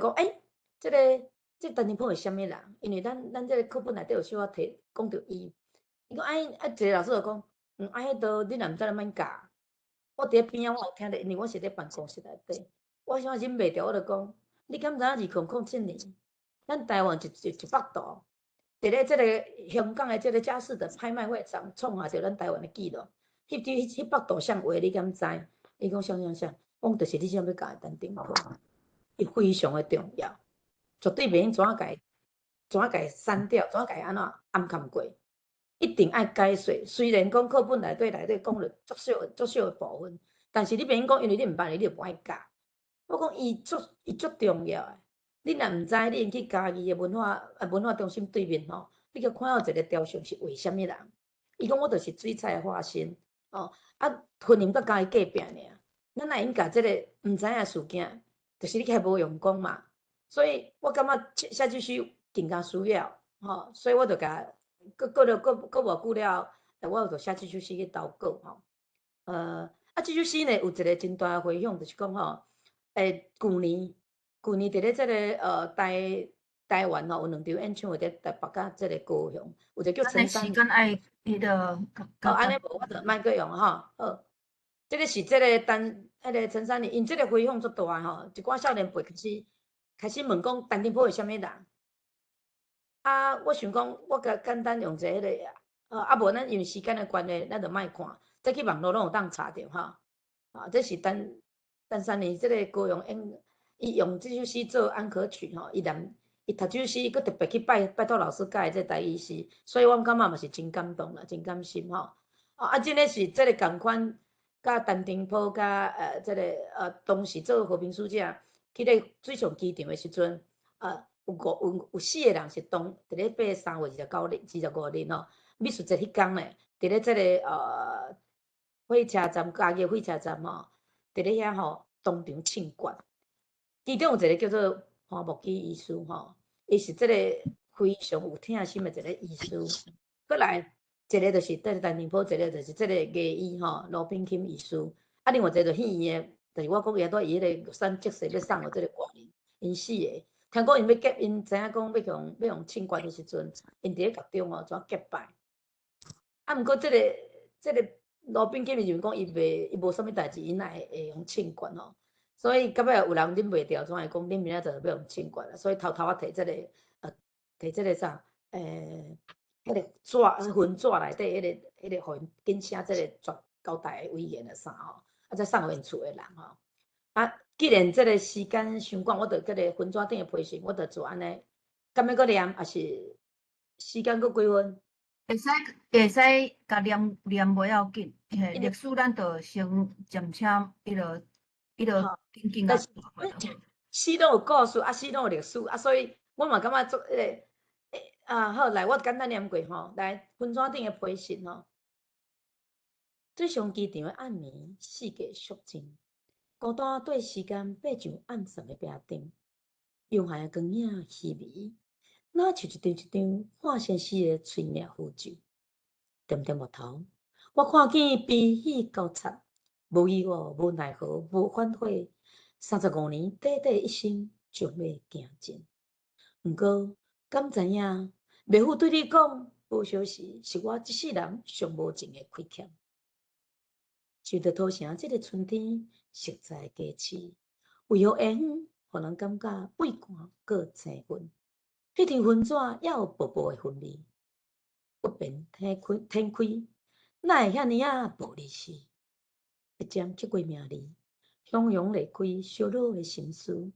这陈宁波是啥物人？因为咱即个课本内底有小可提讲着伊，伊讲一个老师就讲。迄道你若毋知，咱免教。我伫咧边仔，我有听着，因为我是咧办公室内底，我想忍袂住，我就讲，你敢知影2007年，咱台湾100度，伫咧即个香港的即个佳士得拍卖会上创下着咱台湾的纪录。100度像话，你敢知？伊讲啥？我讲就是你想要教的单丁课，伊非常的重要，绝对袂用怎甲伊删掉，怎甲伊安怎暗藏过。一定爱解说，虽然讲课本内底讲了足少的部分，但是你袂用讲，因为你毋捌，你就无爱教。我讲伊足重要诶。你若毋知，你用去嘉义的文化中心对面吼，你去看到一个雕像是为虾米人？伊讲我就是水彩的化身哦，婚姻甲嘉义隔壁尔。咱若用甲即个毋知影事件，就是你还无用功嘛。所以我感觉写即首更加需要吼，所以我就甲。过无久了，我就写即首诗去投稿吼。即首诗呢有一个真大的回响，就是讲吼，旧年伫咧即个台湾吼有2场演唱会伫台北甲即个高雄，有一个叫陈珊。时间爱迄个。安尼无我就莫阁用吼。好，即个是即个陈珊妮，因即个回响足大吼，一寡少年辈开始问讲陈定波是啥物人？我想讲，我甲简单用一个迄个无咱因为时间的关系，咱就莫看，再去网络拢有当查着吼。这是陈珊妮即个高雄伊用即首诗做安可曲吼，伊读这首诗，佫特别去拜托老师教的这台语诗，所以我感觉嘛是真感动啦，真感心吼。真诶是即个共款，甲陈定波甲即个当时做和平使者去咧水上机场的时阵，有4个人是伫咧8月3月25日吼，美术节迄天咧，伫咧即个火车站嘉义火车站吼，伫咧遐吼当场庆祝。其中有一个叫做花木基医师吼，伊是即个非常有疼心的一个医师。过来一个就是陈定波，一个就是即个艺医吼罗炳钦医师。另外一个就戏院就是我讲伊都伊迄个三积水要送互即个外人，因死个。听讲因要结，因知影讲要用清官的时阵，因伫咧狱中哦，怎结拜。啊，毋过即个罗宾基就是讲伊无啥物代志，因哪会用清官吼。所以到尾有人啉袂掉，怎会讲啉明仔载要用清官啦？所以偷偷摕即个摕即个啥迄个纸分纸内底迄个，互因紧写即个绝交代的遗言啊啥吼，啊再送互因厝的人吼。啊，既然即个时间伤赶，我着即个分纸顶的批示，我着做安尼。敢要搁念，还是时间搁几分？会使甲念袂要紧，嘿，历史咱着先暂且迄落紧紧啊做过就好。诗拢有故事，啊诗拢有历史，啊所以我嘛感觉做迄个好来，我简单念过吼，来分纸顶的批示吼。最上机场的暗暝，四界肃静，孤单对时间爬上暗藏的壁顶，幽暗的光影稀微，若像一张一张化现时的催命符咒。点点木头，我看见悲喜交叉，无意外，无奈何，无反悔。35年短短一生，将要行尽。毋过，敢知影，妹夫对你讲，无小时是我一世人上无尽的亏欠。想着土城这个春天，实在佳市，为何缘互人感觉畏寒搁青云？迄张云纸也有薄薄的分离。不便天开，哪会遐尼啊无利是？一针刻过名字，汹涌裂开烧脑的心思。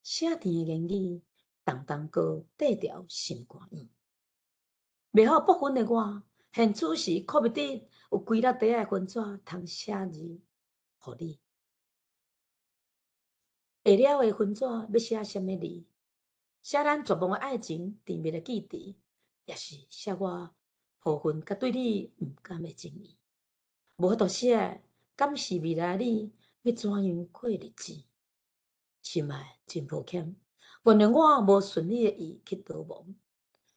写甜的言语，重重搁缀调心肝意。未好不分的我，现此时可不得有几粒块的分纸通写字，互你。下了的分纸要写什么字？写咱绝望的爱情甜蜜的记忆，也是写我部分甲对你毋甘的情意。无法度写，敢是未来你要怎样过日子？心爱真抱歉，原谅我无顺你的意去逃亡。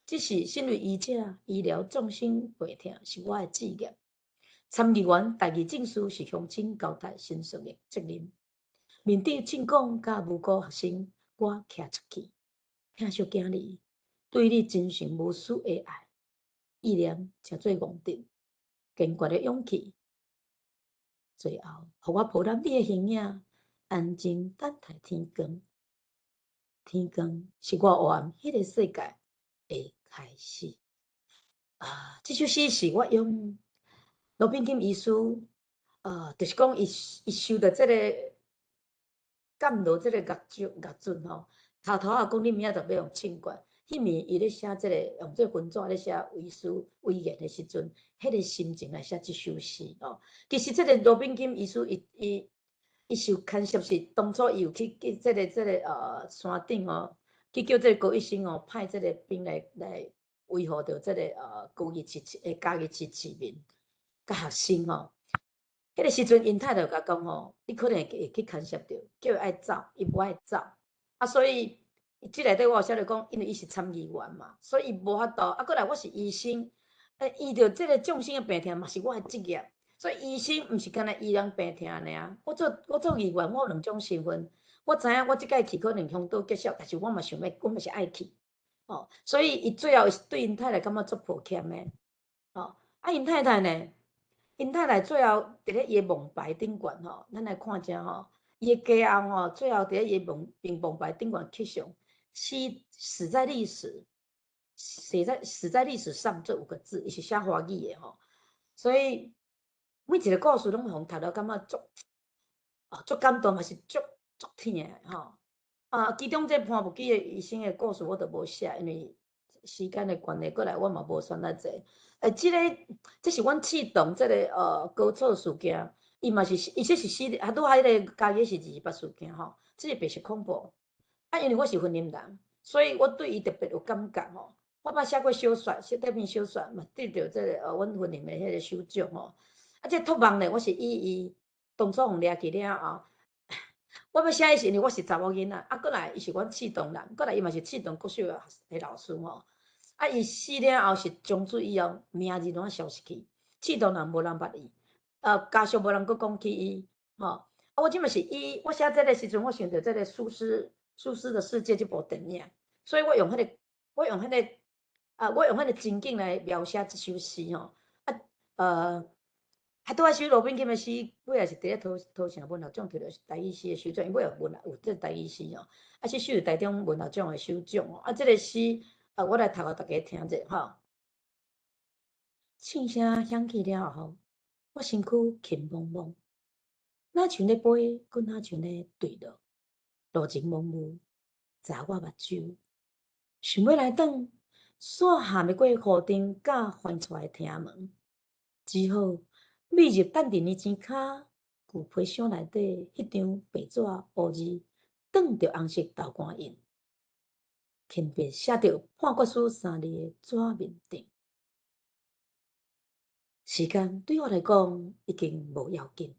只是身为医者，医疗众生陪疼是我的志业。参议员代议证书是乡亲交代申诉的责任。面对政讲甲无辜学生，我徛出去，疼惜囝儿，对你真诚无私的爱，意念诚做戆直，坚决的勇气。最后，互我抱揽你的形影，安静等待天光。天光是我黑暗迄个世界的开始。这首诗是我用罗宾金医师，就是讲伊受到这个感动，这个乐准吼，偷偷啊讲你明仔载要用清官。迄暝伊咧写这个用这分纸咧写遗言的时阵，迄个心情来写这首诗哦。其实这个罗宾金医师伊受牵涉是当初伊有去这个山顶哦，去叫这个高医生哦派这个兵来维护着这个高义市嘉义市市民甲学生哦。迄个时阵，因太太甲讲吼，你可能会去牵涉着，叫伊爱走，伊无爱走，所以即内底我有写着讲，因为伊是参议员嘛，所以伊无法度。过来我是医生，医着即个众生的病痛嘛是我的职业，所以医生毋是干那医人病痛尔。我做议员，我有2种身份。我知影我即届去可能乡岛结束，但是我嘛想要，我嘛是爱去。所以伊最后对因太太感觉足抱歉的。因太太呢？因太太最后伫咧伊梦牌顶悬吼，咱来看者吼，伊的家后吼，最后伫咧伊梦牌顶悬刻上“死在历史”，死在历史上这5个字，伊是写华语的吼。所以每一个故事拢互读了感觉足感动，也是足疼的吼。其中这潘木基的医生的故事我都无写，因为时间的关系，过来我嘛无选那济。这是阮启动这个高错事件，伊嘛是，伊这是死，拄迄个家己是28事件吼，这是白色恐怖。因为我是婚姻人，所以我对伊特别有感觉吼。我捌写过小说，写短篇小说嘛，得到这个阮婚姻的迄个首奖吼。这托梦呢，我是以伊当初互掠去了后，我要写伊是因为我是查某囡仔，过来伊是阮启动人，过来伊嘛是启动国小的老师吼。伊死了后是从此以后名字拢消失去，启动人无人捌伊，家属无人阁讲起伊，吼。我即嘛是我写这个时阵，我想到这个苏斯的世界这部电影，所以我用迄、个，我用迄个情景来描写这首诗吼。拄啊，写罗宾逊的诗，尾也是伫咧讨啥文学奖，摕着台语诗的首奖，因为有这台语诗吼，这首是台中文学奖的首奖哦。这个诗，我来读互大家听者吼。庆声响起了后，我身躯轻蒙蒙，哪像咧飞，搁哪像咧坠落，路情蒙雾，砸我目睭。想要来转，煞下袂过雨灯甲翻出来厅门，只好迈入等阵的前骹，旧皮箱内底迄张白纸乌字，转着红色豆干印，轻便写着判决书3字的纸面顶。时间对我来讲已经无要紧，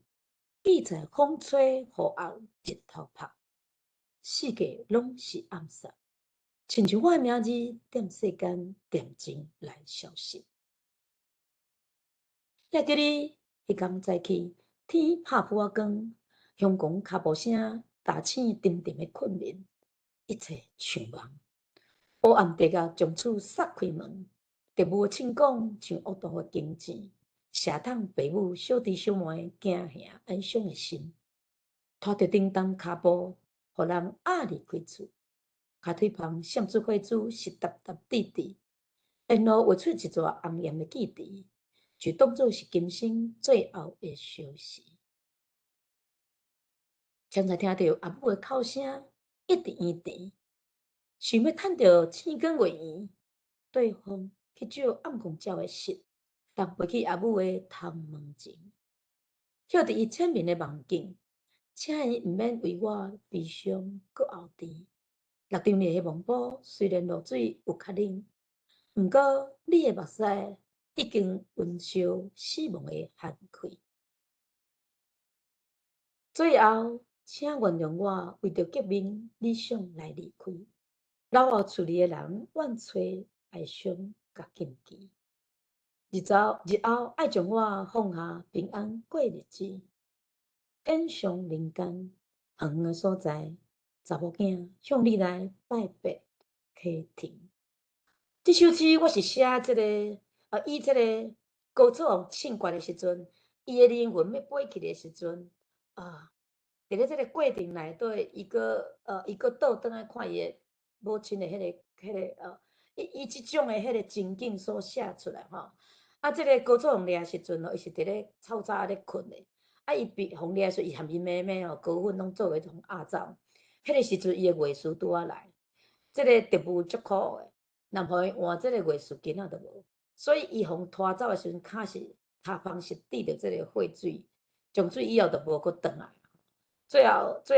记在风吹雨后日头晒，世界拢是暗杀，亲像我的名字踮世间点睛来消失。也记哩，迄天早起，天拍浮仔光，香港脚步声打醒沉沉的困眠，一切像梦。黑暗地甲从厝撒开门，特务请讲像恶毒的警箭。射痛爸母小弟小妹惊吓哀伤的心，拖着叮当脚步，互人压离开厝。骹腿旁闪出火珠，湿哒哒滴滴，然后画出一撮红艳的记忆，就当作是今生最后的消息。刚才听到阿母的哭声，一直一直，想要趁着星光月圆，对方去照暗光照的室。人飞去阿母的窗门前，捡伫伊签名的梦境，请伊毋免为我悲伤搁后甜。六张里的梦布虽然露水有较冷，毋过你的目屎已经温烧死亡的汗开。最后，请原谅我为着革命理想来离开，老后厝里的人怨吹哀伤甲禁忌。日后爱将我放下，平安过日子。恩上人间，远远的所在，查某囝向你来拜拜启程。这首诗我是写以这个高草王唱歌的时阵，伊的灵魂要飞去的时阵，伫咧这个过程内底，伊个倒转来看伊的母亲的伊即种的迄个情景所写出来吼。这个高草王掠时阵伊是伫咧臭早咧困的。伊被互掠时，伊含伊妹妹高粉拢做伙从压走。迄个时阵，伊的月事拄啊来，这个特务足苦的，若互伊换这个月事，囡仔都无。所以伊互拖走的时阵，骹是头旁是滴着这个血水，从此以后就无搁转来。最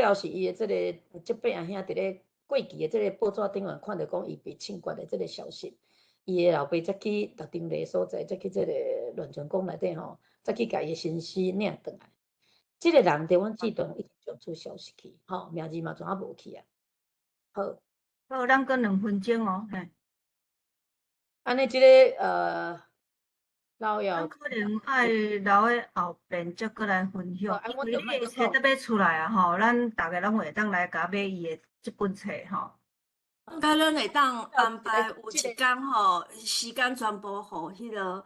后是伊的这个这八阿兄伫咧过期的这个报纸顶面看到讲伊被枪决的这个消息。伊的老爸则去特定个所在，则去这个乱泉宫内底吼，则去甲伊的身尸领转来。这个人伫阮记中已经从此消失去，吼，名字嘛全啊无去啊。好，好，咱搁2分钟哦，嘿。安尼即个老咱妖，可能爱留诶后边则搁来分享，因为你诶册得要出来啊吼，咱逐个拢会当来甲买伊诶即本册吼。应该咱会当安排有一天吼，时间全部互迄个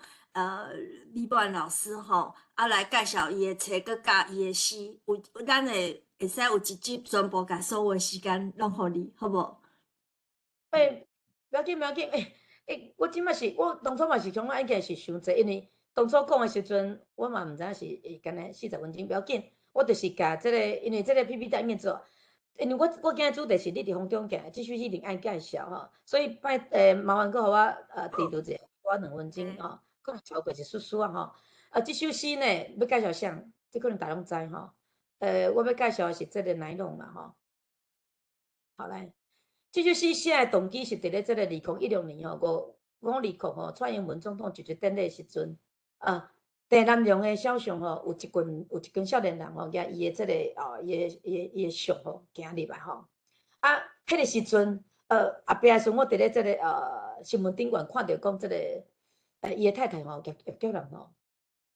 李冠老师吼，来介绍伊的册，佮甲伊的诗，咱会使有一集全部甲所有的时间拢互你，好无？不要紧，我即摆是我当初嘛是恐啊，应该是伤济，因为当初讲的时阵，我嘛毋知影是会干那40分钟，不要紧，我就是甲即个，因为即个 PPT 已经做。因为我今日主题是你伫风中行，即首诗一定爱介绍吼，所以麻烦搁互我提读者，我2分钟吼，可能超过一丝啊吼。即首诗呢要介绍啥？即可能大家拢知吼。我要介绍的是即个内容啦吼。好来，即首诗写的动机是伫咧即个2016年吼，5月20吼，蔡英文总统就职典礼时阵地南洋的小巷吼，有一群少年人吼，举伊的即个伊的像吼，行入来吼。迄个时阵后壁的时阵，我伫咧即个新闻顶悬看到讲即个伊的太太吼，叶菊兰吼，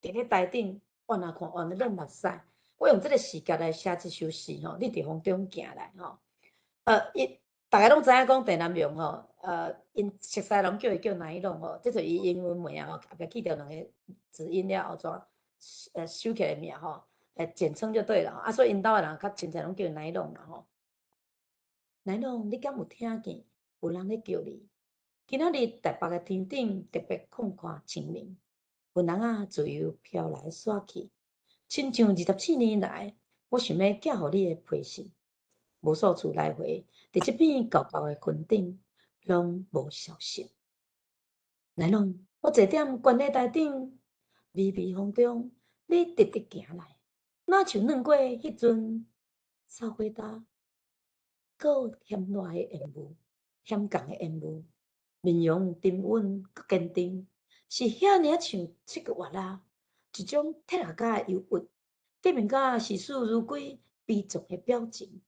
伫咧台顶换看换咧目屎，我用这个时间来写这首诗吼，你伫风中行来吼，大家拢知影讲陈南榕吼，因熟悉拢叫伊叫哪一弄吼，这就是伊英文名吼，后壁去掉两个字音了后怎收起来名吼，简称就对了啊，所以因兜的人较亲切拢叫哪一弄啦吼。哪一弄，你敢有听见有人咧叫你？今仔日台北的天顶特别空旷清明，云人啊自由飘来煞去，亲像24年来，我想要寄互你的批信。无数次来回，伫即片厚厚的云顶，拢无消息。来拢，我坐踮悬咧台顶，微微风中，你直直行来，哪像软过迄阵草花搭，搁嫌热的烟雾，嫌共的烟雾，面容沉稳搁坚定，是遐尔像7个月啊，一种铁牙甲的忧郁，见面甲视死如归悲壮的表情。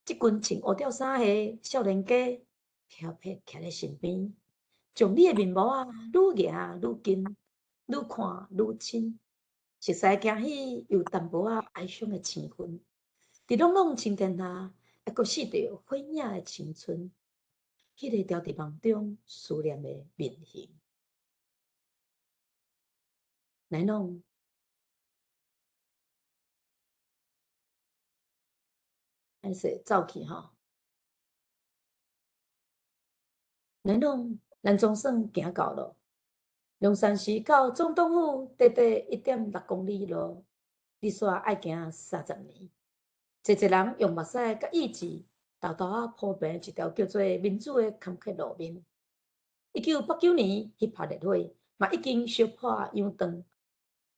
即群穿乌条衫的少年家，飘撇徛咧身边，将你的面貌啊，愈行愈近，愈看愈亲。熟悉惊喜又淡薄仔哀伤的青春，伫朗朗晴天下，还阁视着火影的青春，迄个掉伫梦中思念的面形。来拢。还是走去吼，咱总算行到咯。龙山寺到总统府短短1.6公里路，你煞爱行30年。一人用目屎甲意志，豆豆仔铺平一条叫做民主的坎坷路面。1989年迄拍烈火，嘛已经烧破样长。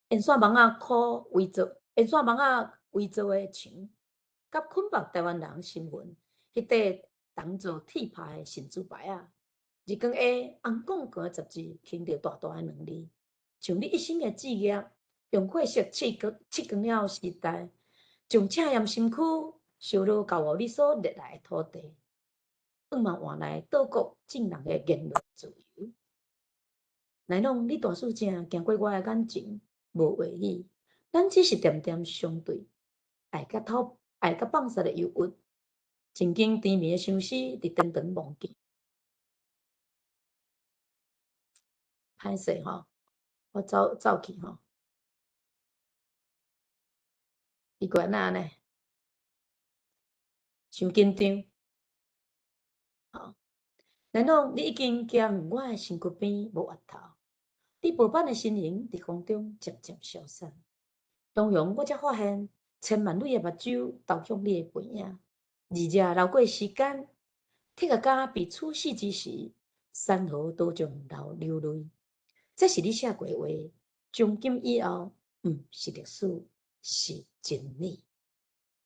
烟线网仔围造的墙，甲捆绑台湾人身份，迄块当做铁牌的神主牌啊。日光下，红光光的杂志刻着大大的两字，像你一生的志业，用火烧刺光了时代，将赤炎身躯烧落交予你所热爱的土地，转嘛换来岛国正人的言论自由。来拢，你大事情行过我的眼前，无话语，咱只是点点相对，爱甲放肆的忧郁，曾经甜蜜的相思，伫长长忘记。歹势吼，我走去吼，伊个哪呢？伤紧张。吼，然后你已经行我的身躯边无额头，你薄板的身形伫风中渐渐消散。当阳我才发现，千万缕的目睭投向你的背影，日夜流过时间，铁甲甲彼此死之时，山河都将流泪。这是你写过的话，从今以后，是历史，是真理。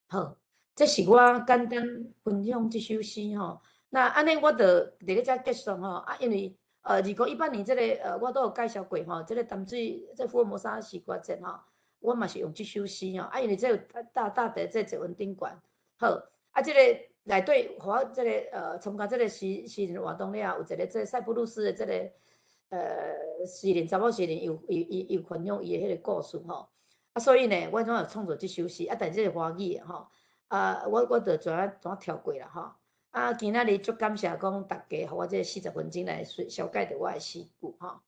好，这是我简单分享这首诗吼。那安尼我就伫咧遮结束吼。啊，因为2018年这个我都有介绍过吼，这个淡水这福尔摩沙西瓜节吼，我嘛是用这首诗吼。啊，因为这有大伫这节文顶馆。好，啊，这个内底我这个参加这个诗人活动了，有一个这塞浦路斯的这个诗人查某诗人有分享伊的迄个故事吼。啊，所以呢，我总有创作这首诗，啊，但这是华语的吼。我就全跳过啦吼。啊，今仔日足感谢讲大家，互我这40分钟来小解着我的诗句吼。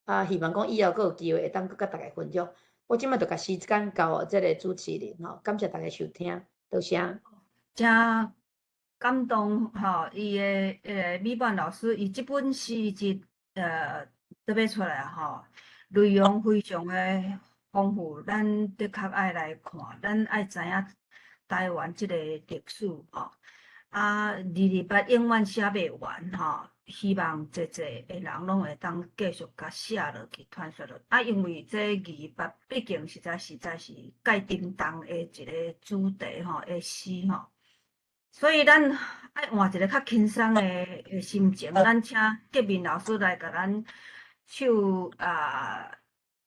啊，希望讲以后佫有机会会当佫甲大家分享。我即摆就甲时间交这个主持人吼，感谢大家收听，多谢。真感动吼，伊的美版老师，伊即本诗集特别出来吼，内容非常的丰富，咱的确爱来看，咱爱知影台湾即个历史吼。啊，28永远写袂完吼，希望济的人拢会当继续甲写落去，传说落。啊，因为这28毕竟实在是介沉重的一个主题吼，的诗吼。所以咱爱换一个较轻松的心情，咱请革命老师来甲咱唱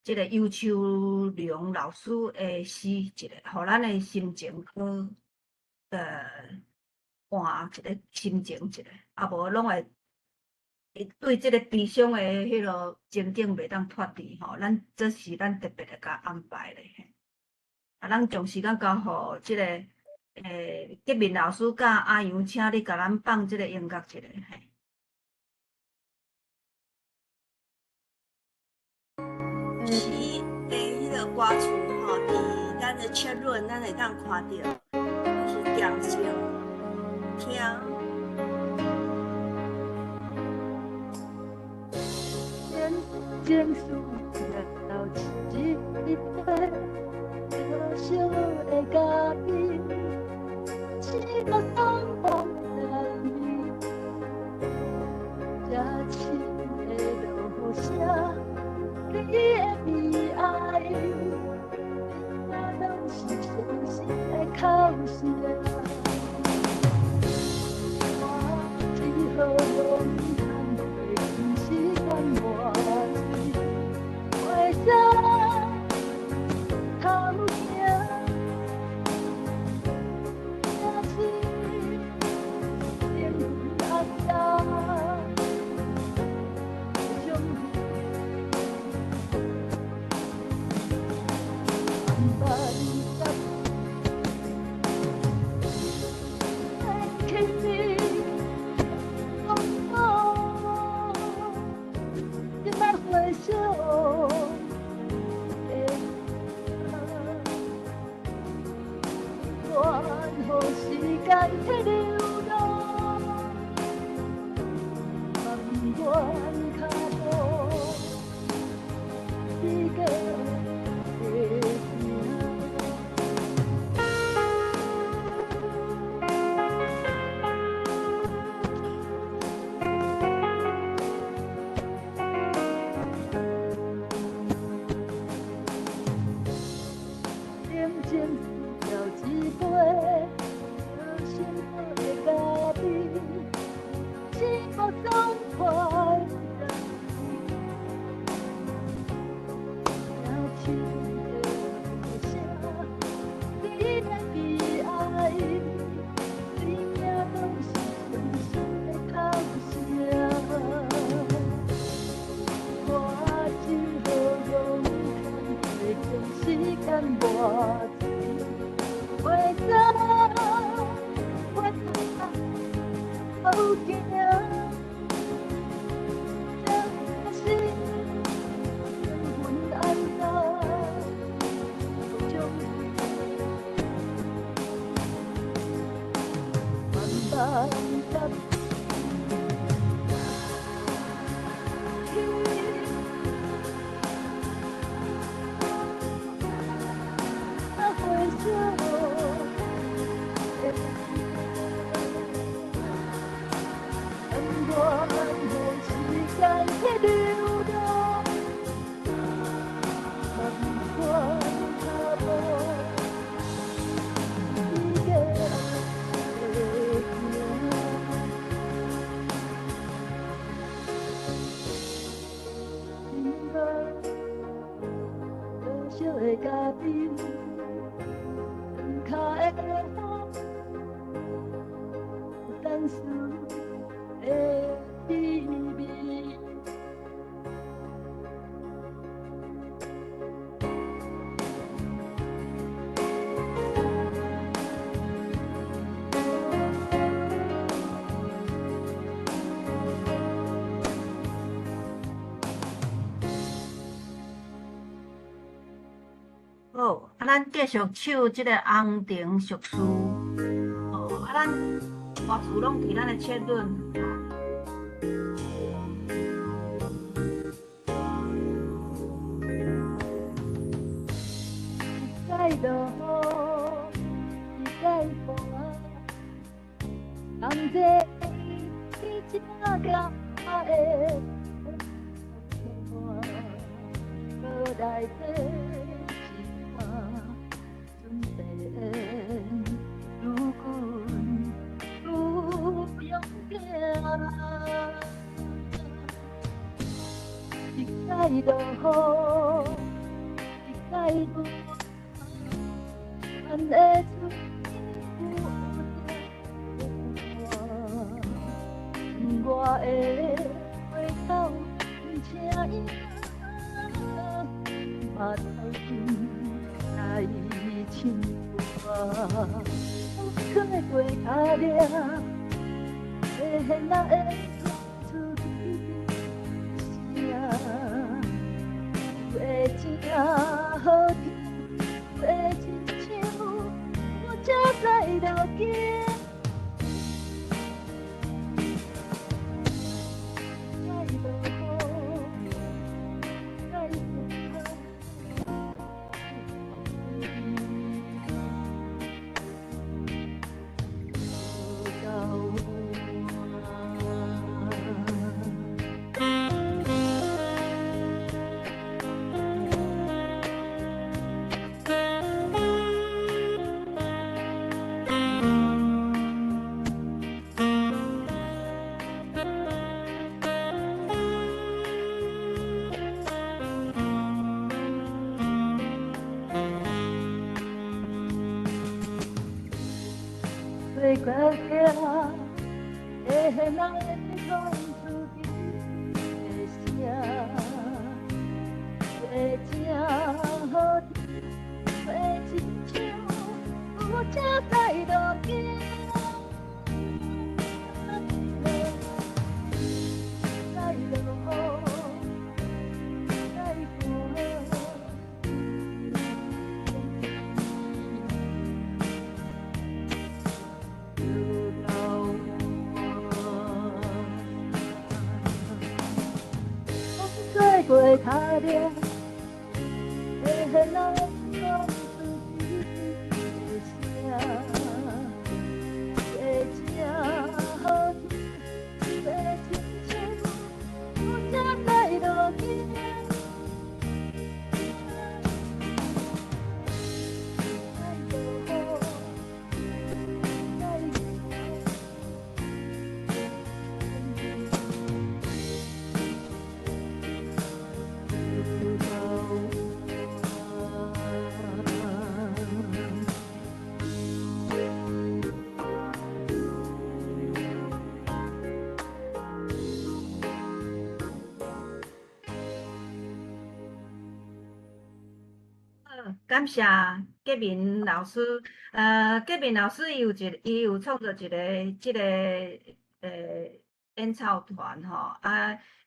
即个尤秋良老师的诗一个，互咱的心情好换一个心情一个，啊无拢会对即个悲伤的迄落情景袂当脱离吼，这是咱特别来甲安排的。咱将时间交互即个吉明老师甲阿杨，请你甲咱放即个音乐一下，嘿。是迄个歌词吼，伫咱的切论，咱会当看到，是强性听。情书了一杯，多少的嘉宾，只个相逢在你，这深的落声，你的悲哀，那拢是伤心的口声。我只好用叹袂尽时间磨。为啥偷听？也是灵魂安详，相万万十，爱轻易放手，今摆回首。让时间去流浪，不愿脚步一个会行。静静聊一杯。我总快乐，听清的声，你的悲哀，你命拢是伤心的口声。我只好用看袂尽时间磨尽，为啥我好惊？嘉宾，脚的风，单词的滋味。好，咱继续唱即个《红尘俗事》。咱歌词拢伫咱的切论。在落雨，在风，人这你只行的无来这。如君如勇行，一再落雨，一再落，咱的嘴我的回头声音，嘛头来。情歌，可会过脚掠，会现那会传出你的声，话正好听，话亲像我才知路径。会怪我，会现人会传出你的声，话正好听，话亲像有才知路径。再落雨，再寒，过脚掠，会现人会传出你的声，话正好听，话亲像有才知路径。感谢杰明老师。杰明老师伊有创作即个演奏团吼，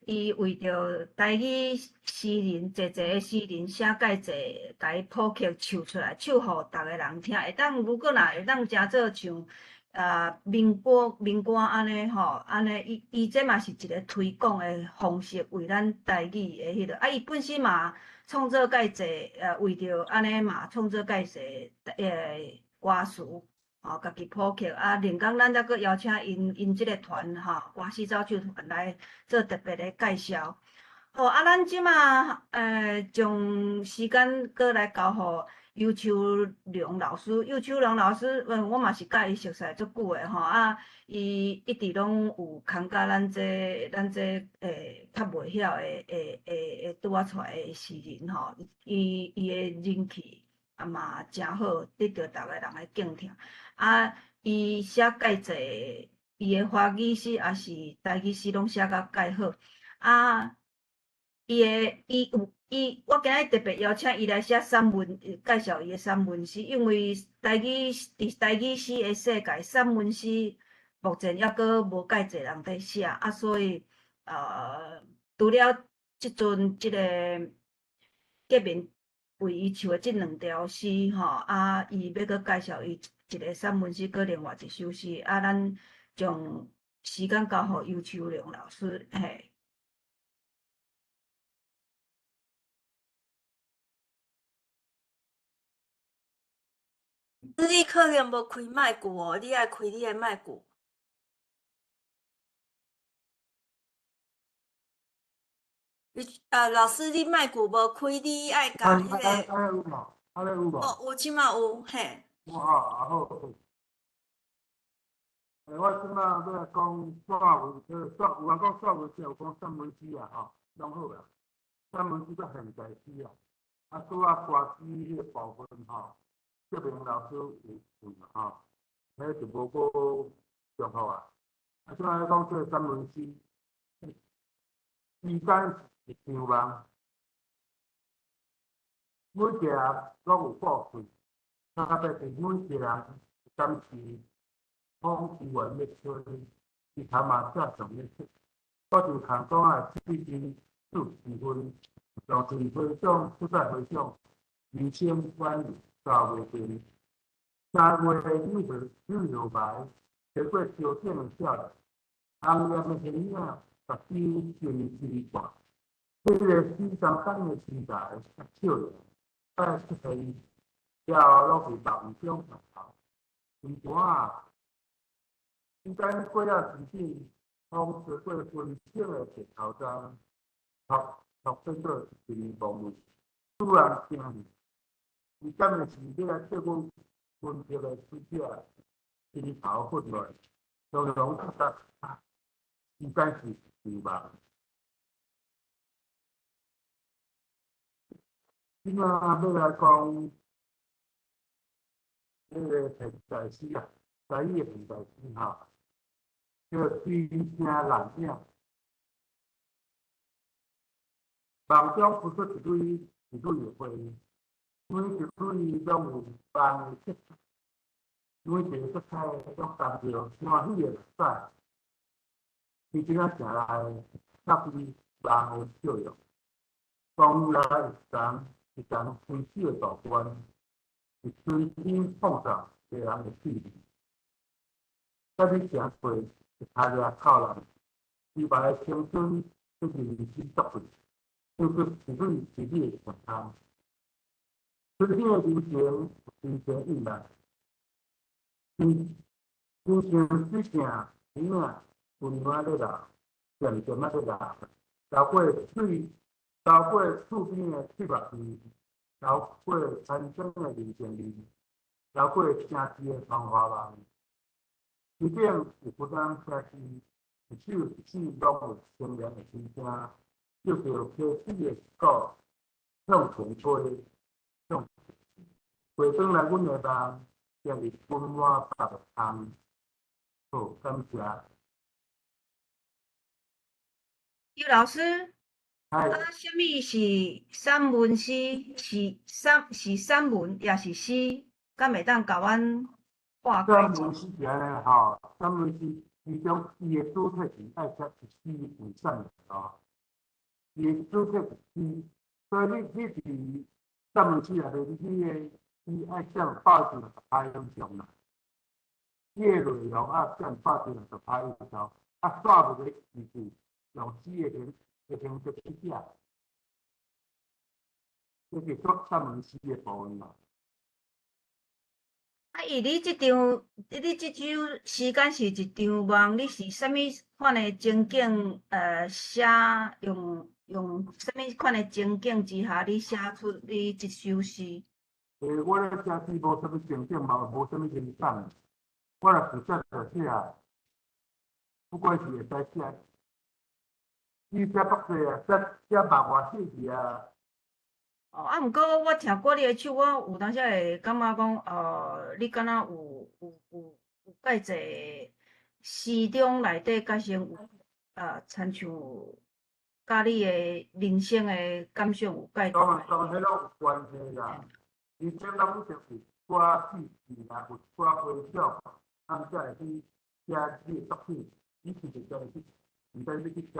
伊为着台语诗人，济个诗人写介济，甲伊谱曲唱出来，唱互逐个人听，会当如果若会当真做唱。民歌安尼吼，安尼伊这嘛是一个推广的方式，为咱台语的迄落。伊本身嘛创作介济，为着安尼嘛创作介济歌词，家己谱曲。另讲咱则阁邀请因即个团歌诗走手团来做特别的介绍。好，咱即马将时间阁来交互邱秋良老师。邱秋良老师，我嘛是甲伊熟识足久的吼，伊一直拢有参加咱这较袂晓的拄仔出来的诗人吼，伊的人气嘛真好，得到逐个人的敬听。伊写介济，伊的华语诗也是台语诗拢写甲介好。我今日特别邀请伊来写散文，介绍伊的散文诗，因为伫台语诗的世界，散文诗目前还阁无介济人在写，所以除了即阵即个革命为伊唱的即2条诗吼，伊要阁介绍伊一个散文诗，阁另外一首诗，咱将时间交互邱秋良老师，嘿。你可能无开麦克哦，你爱开你的麦克。老师，你麦克无开，你爱甲迄个。有无？有无？有即马有嘿。好。我即马要来讲散文，有人讲散文诗，有讲散文诗啊，吼，拢好啦。散文诗甲现代诗啊，拄歌诗迄个部分吼，这边老师有吼，迄就无够上好啊。即摆讲这散文诗，时间是长梦，每一个拢有故事，那要是每一个人敢是讲语言要吹，伊头嘛正常要吹。我就通讲啊，最近40分，上次回想出在回想2020 3月份3月20牌，结果朝鲜的少年，红叶的形影，19近半。这个史上等的题材少年，在出现要落去梦中上头，原本啊，应该过了时间，从学过分析的石头章，变做一个梦里，突然间，伊敢会是你来叫我分析的主角，心头混乱，常常觉得应该是迷茫。今仔要来讲那个现代诗啊，台语的现代诗哈，叫水声难影。梦中浮出一蕊一蕊的花，每一蕊拢有斑的色彩，每一个色彩拢含着欢喜的色彩。伊即仔城内插伊梦的笑容，当来一丛灰色的大冠，是随天碰上别人的气味。在你城过一他俩靠人，伊把的青春一日日作废。就是一蕊一蕊的上汤，春天的流行，新鲜意来，新鲜水性花影，温暖的啦，渐渐啊的啦，流过厝边的水墨味，流过山间的人情味，流过城市的繁华梦，一边有不当写诗，一首一首拢有清凉的诗声。就着溪水的歌，向前吹，回转来阮的梦，今日温暖白的汤，好感谢。邱老师，哎，什么是散文诗？是散文，也是诗？敢会当甲阮化解散文诗是安尼吼，散文诗其中伊的主体是爱写一诗为散哦。伊的主体是诗，所以你伫散文诗内底，你的伊爱占80%以上啦。你的内容啊占80%以上，啊煞不个意思，用诗的形式去写，这是做散文诗的部分嘛。啊，你即首时间是一场梦，你是啥物款的情景？写用啥物款的情景之下，你写出你即首诗？我咧写诗无啥物情景嘛，无啥物灵感，我若是写就写，不管是会使写，你写北西啊，写漫画写字啊。哦，啊，毋过我听过你的手，我有当时会感觉讲，你敢若有介济诗中内底，甲先有亲像甲你的人生的感想有介大的。当然，迄拢有关系啦。而且咱有就是歌戏字啦，有歌回想，咱才会去写你的作品。你其实就是毋使你去写，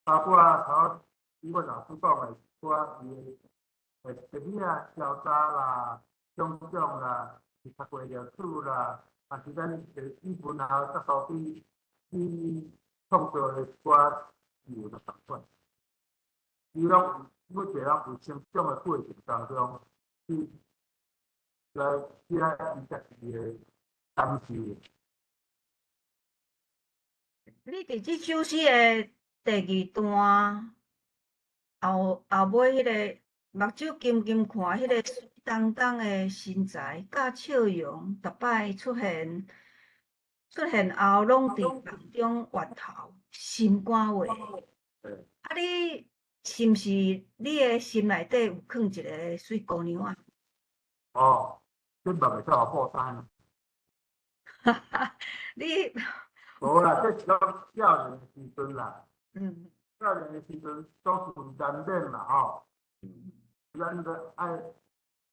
包括头语文老师讲的歌伊的电影啊、交叉啦、种种啦、是读过历史啦，啊是咱语文学角度去创作的歌是有同款。伊拢每一个人有成长的过程当中，去来写伊家己的感受。你伫即首诗的第2段后尾迄个目睭金金看迄个水当当的身材，甲笑容，逐摆出现后，拢伫梦中源头，心肝话。啊，你是毋是你的心内底有藏一个水姑娘啊？哦，这目会使互报单。你无啦，这是讲少年的时阵啦。嗯少年的时阵总是难免嘛吼。咱个爱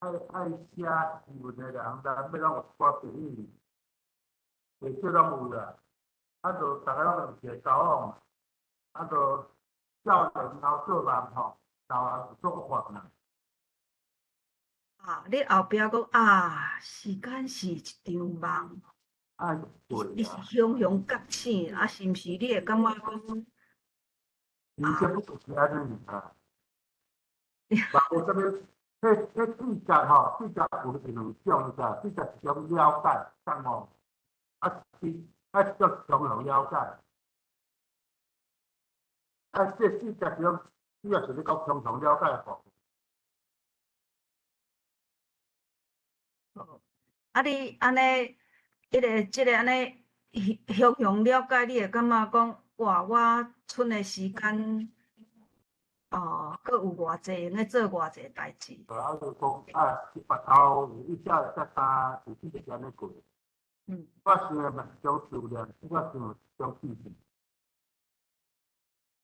爱写诗文的人，咱要让有歌评语，会少拢有啦。啊，就大家拢是交往，啊，就少年后做人吼，老后做法啦。啊，你后壁讲啊，时间是一场梦，啊，你是对啊，雄雄觉醒，啊，是毋是？你会感觉讲人生不就是安尼尔？嘛无啥物，迄知觉吼，知觉有两种个，知觉一种了解，懂无？啊是叫相互了解，这知觉是种主要是咧讲相互了解的部分。啊，你安尼，即个安尼雄雄了解，你会感觉讲哇，我剩的时间佫有偌济用咧做偌济代志。啊，就讲啊，白头一下才三，自己就安尼过。嗯，我想的嘛是种思念，我想的是种记忆。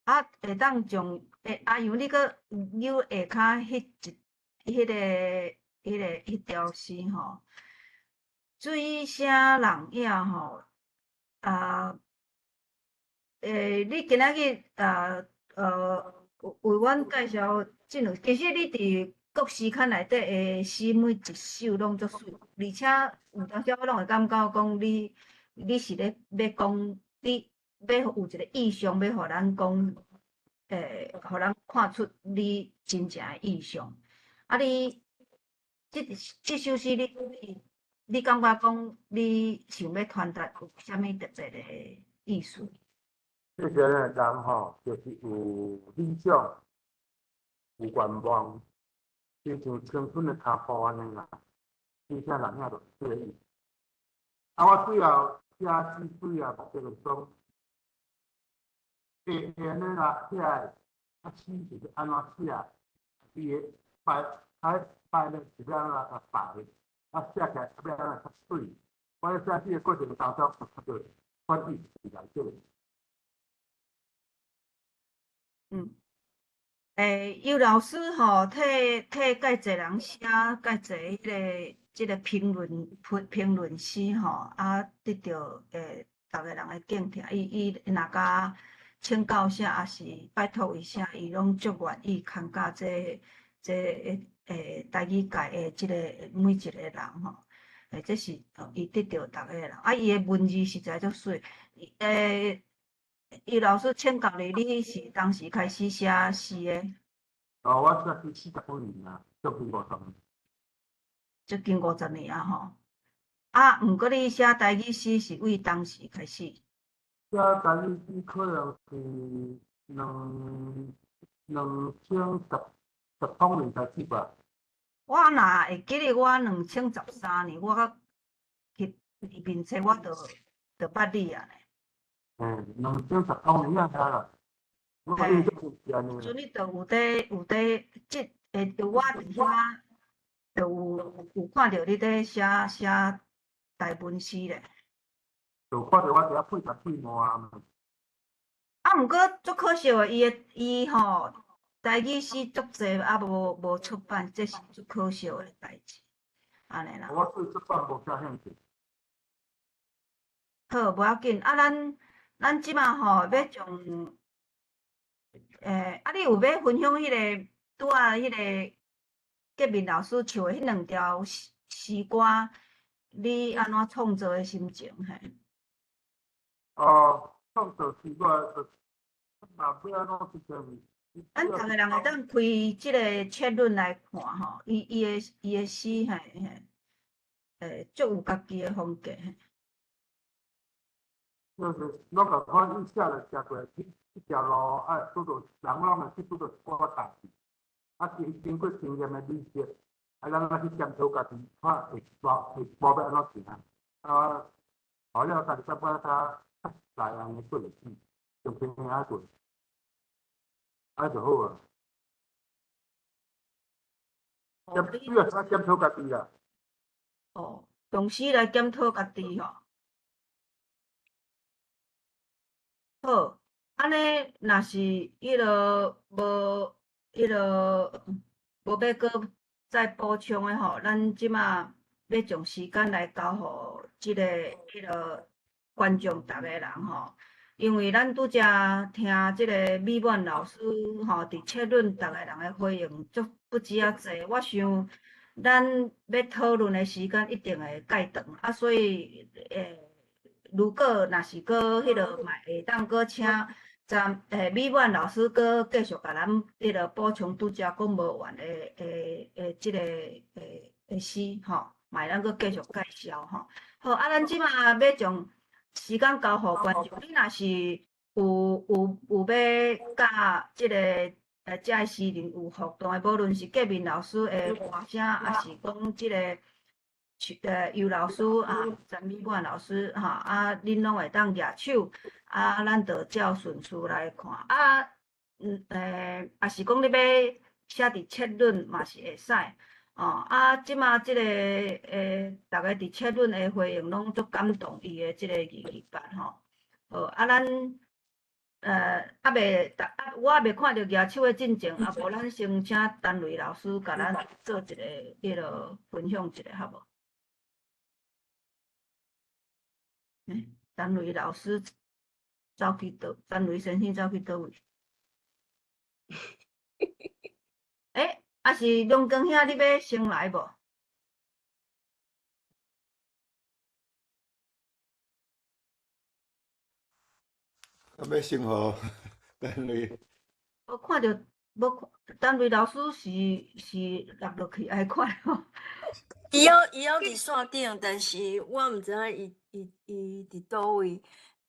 啊，会当从阿杨，你佫扭下骹迄条诗吼，水声人影吼，啊，你今仔日为阮介绍即两，其实你伫国诗刊内底的诗每一首拢足水，而且有当时我拢会感觉讲你是咧要讲，你要有一个意向，要互咱讲，互咱看出你真正的意向。啊，你即首诗你感觉讲你想要传达有啥物特别的意思？这些人吼，就是有理想、有愿望，就像青春的脚步安尼啦。水声人影就是这个意思。啊，我最后写诗水啊，目的就是讲，会安尼啦写的，啊诗就是安怎写，伊的排列是要安怎排，啊写起来要安怎较水。我咧写诗的过程当中，就翻译是来这个。嗯。尤老师吼，替介侪人写介侪即个评论诗吼，啊，得到逐个人的敬听。伊若甲请教写，也是拜托伊写，伊拢足愿意参加这台语界的即个每一个人吼。这是伊得到逐个人，啊，伊的文字实在足水。尤老师请教你是当时开始写诗的？哦，我写诗40几年啊，将近50年。接近50年啊吼。啊，毋过你写台语诗是为当时开始？写台语诗可能是2010年开始吧。我若会记得，我2013年，我去面册，我就捌你啊呢。 2013年遐啦。我印象是安尼。阵你就有伫即就我伫遐就有看到你伫写台文诗咧。就看到我伫遐配搭对满。啊，毋过足可惜诶，伊吼台语诗足济啊，无出版，这是足可惜诶代志。安尼啦。我对这版无啥兴趣。好，无要紧。啊，咱即马吼要从啊，你有要分享迄个拄仔迄个建明老师唱诶迄两条诗歌，你安怎创作诶心情嘿？创作诗歌就嘛要安怎实现？咱逐个人会当开即个切论来看吼，伊诶诗足有家己诶风格嘿。就是拢甲看伊写了写过一条路，啊，拄着人拢会去拄着一寡代志，啊，经过经验的理解，啊，咱啊去检讨家己，看下步要安怎行，啊，后了家己再把它来安尼做落去，就平平啊做，啊就好啊。主要是检讨家己啦。哦，用诗来检讨家己吼。好，安尼若是迄落无要搁再补充的吼，咱即马要将时间来交互即个观众逐个人吼，因为咱拄则听即个美满老师吼伫切论逐个人的回应，足不止啊济，我想咱要讨论的时间一定会介长啊，所以如果若是搁迄落嘛会当搁请美满老师搁继续甲咱迄落补充拄则讲无完的即个诗吼，嘛会咱搁继续介绍吼。好啊，咱即马要将时间交互观众，你若是有要甲即个遮个诗人有互动的，无论是隔壁老师的歌声，还是讲即个尤老师啊、陈美满老师哈啊，恁拢会当举手啊，咱就照顺序来看啊。也是讲你要写伫切论嘛是会使哦。啊，即马即个大家伫切论的回应拢足感动伊的即个语法吼。好啊，咱我还未看到举手的进程，啊无咱先请陈瑞老师甲咱做一个迄落分享一下，好无？陈瑞老师走去倒，陈瑞先生走去倒位？啊是龙光兄，你要先来无？要先互陈瑞。我看到无看，陈瑞老师是落落去爱看吼。伊有伫线顶，但是我毋知影伊伫倒位。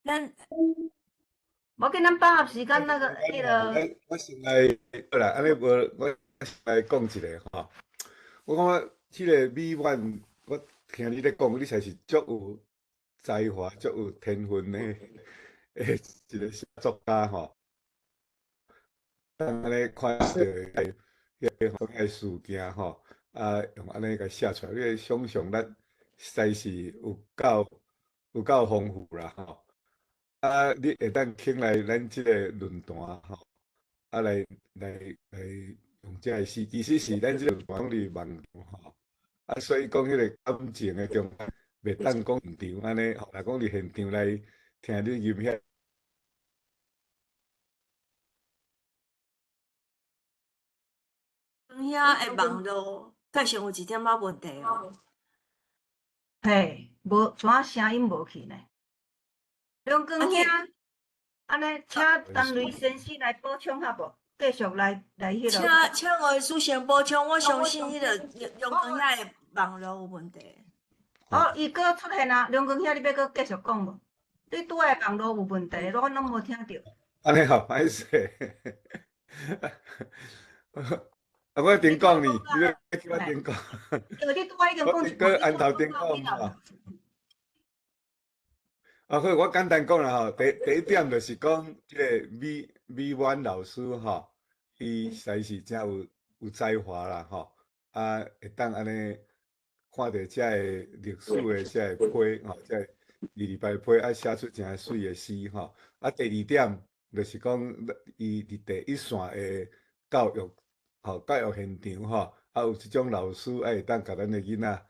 咱无紧，咱把握时间那个迄个。我先来，好啦，安尼无我先来讲一下吼。我感觉迄个美满，我听你咧讲，你才是足有才华、足有天分的一个写作家吼。安尼看到迄个事件吼。啊，用安尼甲写出来，你想象咱实在是有够丰富啦吼。啊，你会当请来咱即个论坛吼，啊来用遮个诗，其实是咱即个论坛伫网络吼，啊所以讲迄个感情的中袂当讲现场安尼，吼，来讲伫现场来听你吟遐。遐的网络确实有一点仔问题哦。嘿，无怎啊声音无去呢？龙光兄，安尼请陈瑞先生来补充下无？继续来迄落。请我的主持人补充，我相信迄个龙光遐的网络有问题。哦，伊搁出现啊，龙光兄，你要搁继续讲无？你拄个网络有问题，我拢无听着。安尼好，歹势。啊，我顶讲你要叫我顶讲。因为你拄仔已经讲一个按头顶讲嘛。啊，好，我简单讲啦吼。第一点就是讲，即个美满老师吼，伊实在是真有才华啦吼。啊，会当安尼看到遮个历史的遮个批吼，遮个二批啊，写出真水的诗吼。啊，第二点就是讲，伊伫第一线的教育。吼，教育现场吼，啊有即种老师会当甲咱的囡仔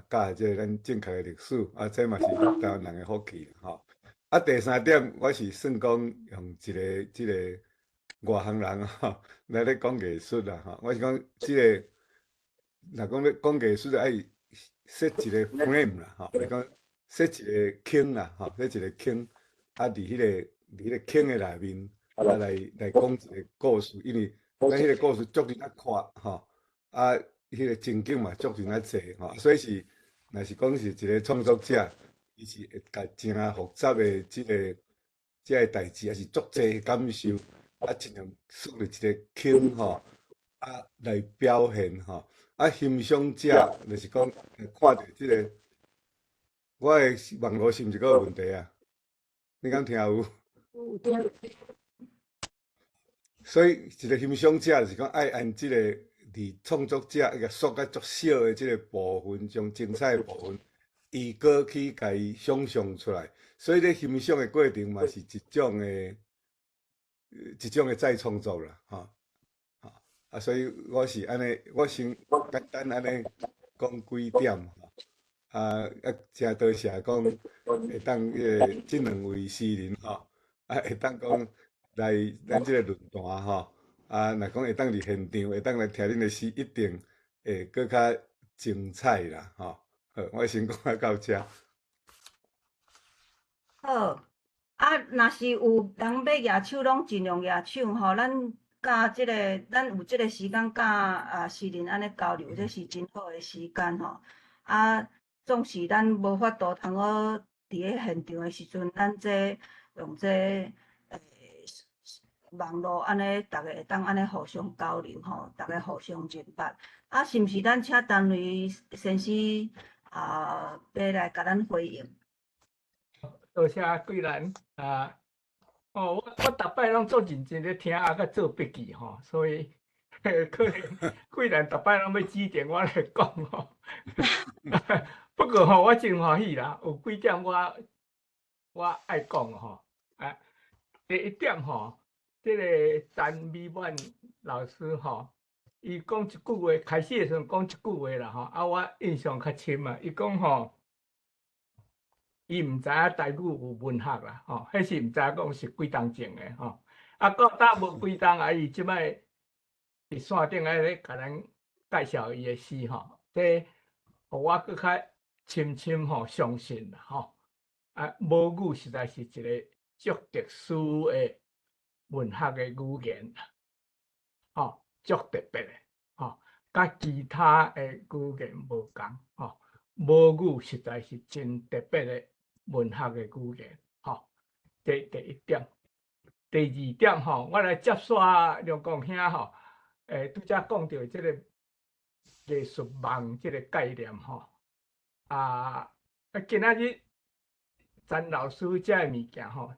教即个咱正确的历史，这嘛是台湾人的福气吼。啊，第三点，我是算讲用即个外行人吼来咧讲艺术啦吼。我是讲即个，若讲要讲艺术，爱设一个 frame 啦吼，来讲设一个坑啦吼，设一个坑，啊，伫迄个坑的内面，来讲一个故事，因为。咱迄个故事足人啊看吼，啊，迄个情景嘛足人啊坐吼，所以是若是讲是一个创作者，伊是会甲真复杂的即个代志，也是足济感受，啊，尽量树立一个腔吼，啊来表现吼，啊欣赏者就是讲看到即个，我的网络是毋是阁有问题啊？你敢听有？有听。所以，一个欣赏者就是讲，爱按即个伫创作者一个缩甲足小的即个部分，将精彩的部分，伊过去甲伊想象出来。所以咧，欣赏的过程嘛是一种的再创作啦，吼，啊，所以我是安尼，我先简单安尼讲几点吼，真多谢讲会当即两位诗人吼，会当讲来咱即个论坛吼，若讲会当伫现场，会当来听恁的诗，一定会搁较精彩啦吼。好，我先讲到遮。好，若是有人要举手，拢尽量举手吼。咱有即个时间甲诗人安尼交流，这是真好诶时间吼。总是咱无法度通好伫咧现场诶时阵，咱用网络安尼，逐个会当安尼互相交流吼，逐个互相认捌。是毋是咱请陈雷先生要来甲咱回应？多谢贵兰我逐摆拢做认真咧听，甲做笔记吼，所以可能贵兰逐摆拢要指点我来讲吼。不过吼，我真欢喜啦，有几点我爱讲吼。第一点吼，这个陈美满老师吼，伊讲一句话，开始的时阵讲一句话啦吼，我印象较深啊，伊讲吼。伊毋知影台语有文学啦，吼，迄是毋知影讲是几当前的吼。到搭无几当伊即摆伫线顶咧甲咱介绍伊的诗吼，这互我搁较深深吼相信啦吼。母语实在是一个足特殊的文学的语言啦，吼，足特别的吼，甲其他的语言无共吼。母语实在是真特别的文学的语言，吼，这第一点。第二点吼，我来接续梁公兄吼，拄则讲到这个艺术梦这个概念吼，今仔日陈老师这个物件吼，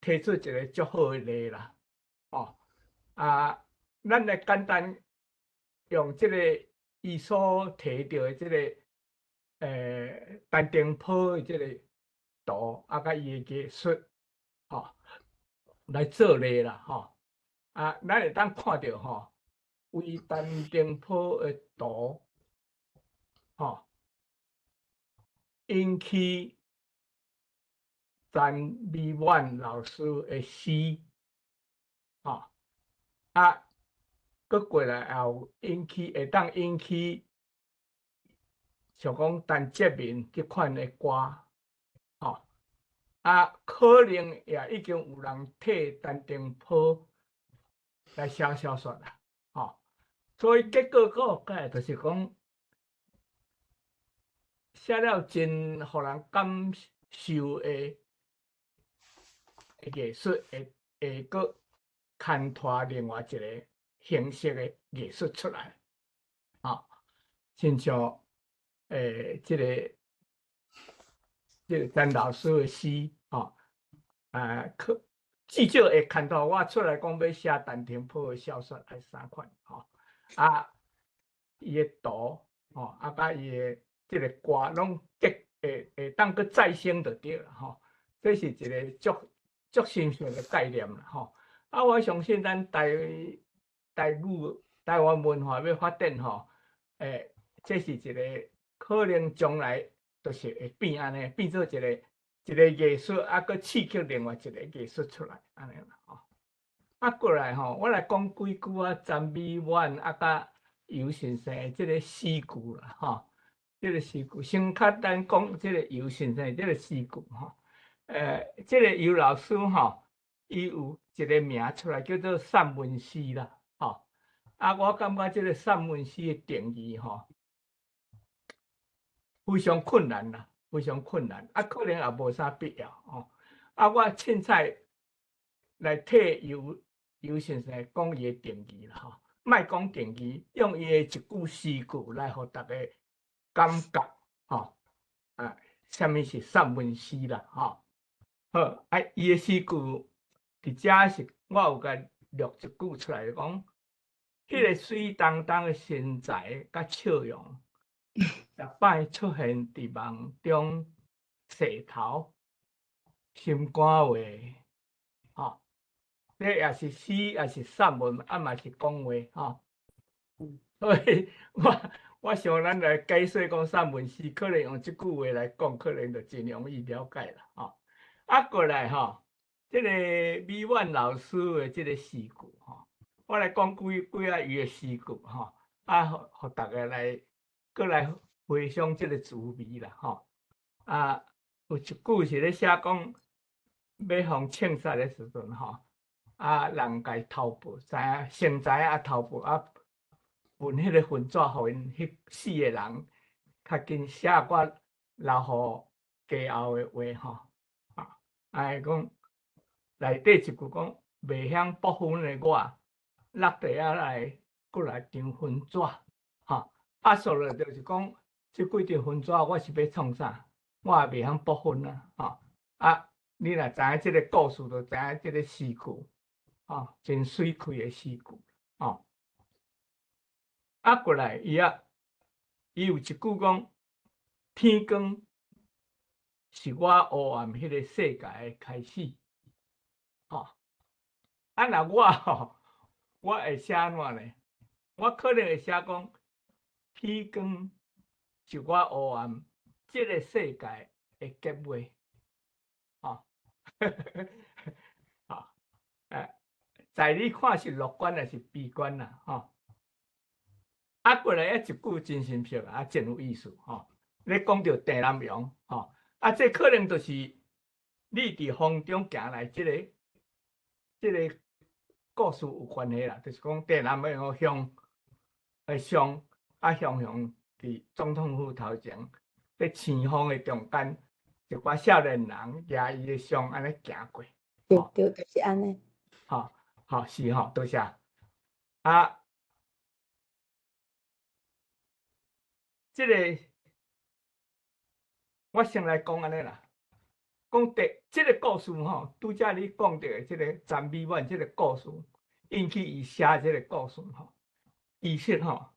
提出一个足好的例啦，吼，咱来简单用这个伊所提到的这个陈定波的这个图，甲伊的艺术，吼，来做例啦，吼，咱会当看到吼，为陈定波的图，吼，引起陈美满老师的诗，吼，搁过来也有会当引起。像讲陈洁民即款的歌，吼，可能也已经有人替陈定波来写小说啦，吼，所以结果个解就是讲写了真互人感受的艺术，会搁牵拖另外一个形式的艺术出来，吼，亲像。这个陈老师的诗，吼，至少会看到我出来讲要写陈定波的小说还3款，吼，伊的图，吼，甲伊的这个歌，拢会当个再生就对了，吼，这是一个足新鲜的概念啦，吼，我相信咱台湾文化要发展，吼，这是一个。可能将来就是会变安尼，变做一个艺术，搁刺激另外一个艺术出来安尼啦吼。过来吼，我来讲几句陈美满甲尤先生的这个诗句啦吼。这个诗句先简单讲这个尤先生这个诗句吼。这个尤老师吼，伊有一个名出来叫做散文诗啦吼。我感觉这个散文诗的定义吼。非常困难啦，非常困难，可能也无啥必要哦。我凊彩来替尤先生讲伊的定义啦吼，莫讲定义，用伊的一句诗句来互大家感觉吼，什么是散文诗啦吼。好，伊的诗句伫遮是我有甲录一句出来讲，迄个水当当的身材甲笑容。逐摆出现伫梦中，洗头心肝话，这也是诗，也是散文，嘛是讲话吼。所以我想咱来解说讲散文诗，可能用即句话来讲，可能就真容易了解啦吼。啊，过来吼，即个美婉老师的即个诗句吼，我来讲几啊伊的诗句吼，啊，互大家来过来回想即个滋味啦吼。啊，有一句是咧写讲，要互枪杀的时阵吼，啊，人家头部知影先知啊头部啊。分迄个分纸，互因迄4个人较紧写我留互家后的话吼，啊，讲内底一句讲，未晓剥分的我，落地啊来，过来张分纸，吼，啊，说了就是讲，即几张分纸我是要创啥，我也未晓剥分啊，吼，啊，你若知影即个故事，就知影即个诗句，吼，真水气的诗句，吼。啊，过来伊有一句讲，天光是我黑暗迄个世界的开始，吼。啊，若我吼，我会写安怎呢？我可能会写讲，天光是我黑暗即个世界的结尾，吼。吼，在你看是乐观还是悲观啦，吼。啊，过来一句真深刻啊，真有意思吼。咧讲到郑南榕吼，啊，这可能就是你伫风中行来即个故事有关系啦，就是讲郑南榕乡的乡啊，乡伫总统府头前，伫青风的中间，一寡少年人举伊的乡安尼行过。对，就是安尼。吼，是吼，多谢啊。即个我先来讲安尼啦，讲即个故事吼，拄则你讲到的即个詹美婉即个故事，引起伊写即个故事吼，其实吼，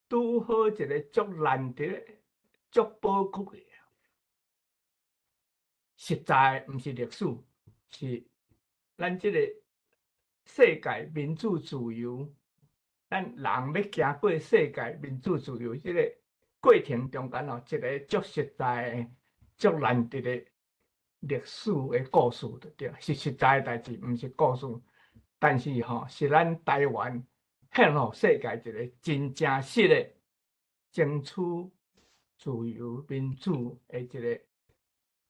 拄好一个足难得、足宝贵的，实在毋是历史，是咱即个世界民主自由。咱人要行过世界民主自由这个过程中间吼，一个足实在的、足难得的历史的故事，就对，是实在的代志，毋是故事。但是吼，是咱台湾献互世界一个真正实的争取自由民主的一个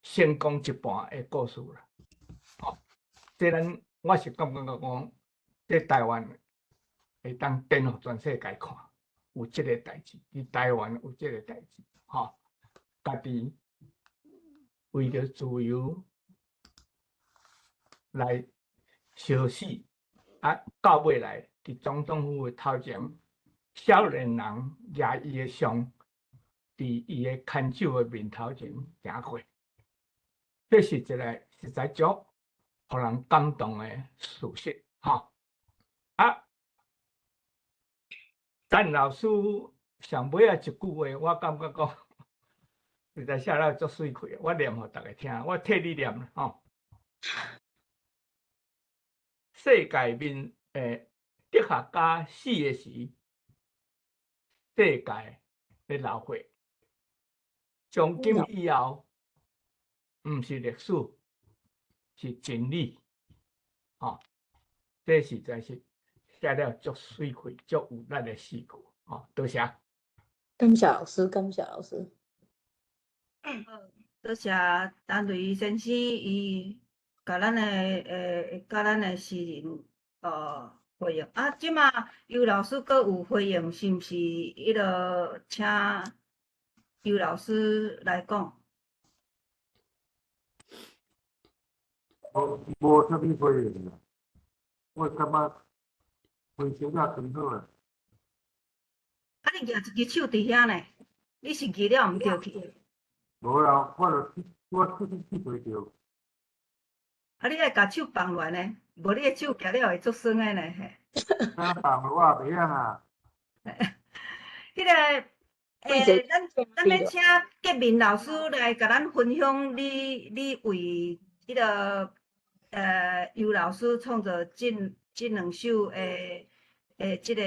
成功一半的故事啦。吼，这我是感觉讲，这台湾。会当展互全世界看，有即个代志，伫台湾有即个代志，吼，家己为着自由来烧死，啊，到尾来伫总统府的头前，少年人举伊的像，伫伊的牵手的面头前行过，这是一个实在足互人感动的事实，吼，啊。咱老师上尾啊一句话，我感觉讲，实在写了足水气，我念互大家听，我替你念吼。世界面哲学家死的时，世界咧流血。从今以后，毋是历史，是真理。吼，这实在是。写了足水气、足有力的诗句，吼，多谢。感谢老师，感谢老师。多谢陈瑞先生，伊甲咱诗人回应。啊，即马尤老师阁有回应，是毋是？伊就请尤老师来讲。无啥物回应啦，我感觉。回想也真好啊！啊，你举一支手伫遐呢？你是举了毋对去？无啦，我出去袂着。啊，你爱甲手放落呢？无你的手举了会足酸的呢嘿。哪放我也袂晓啊。迄咱要请建明老师来甲咱分享你为迄个尤老师创作这两首即个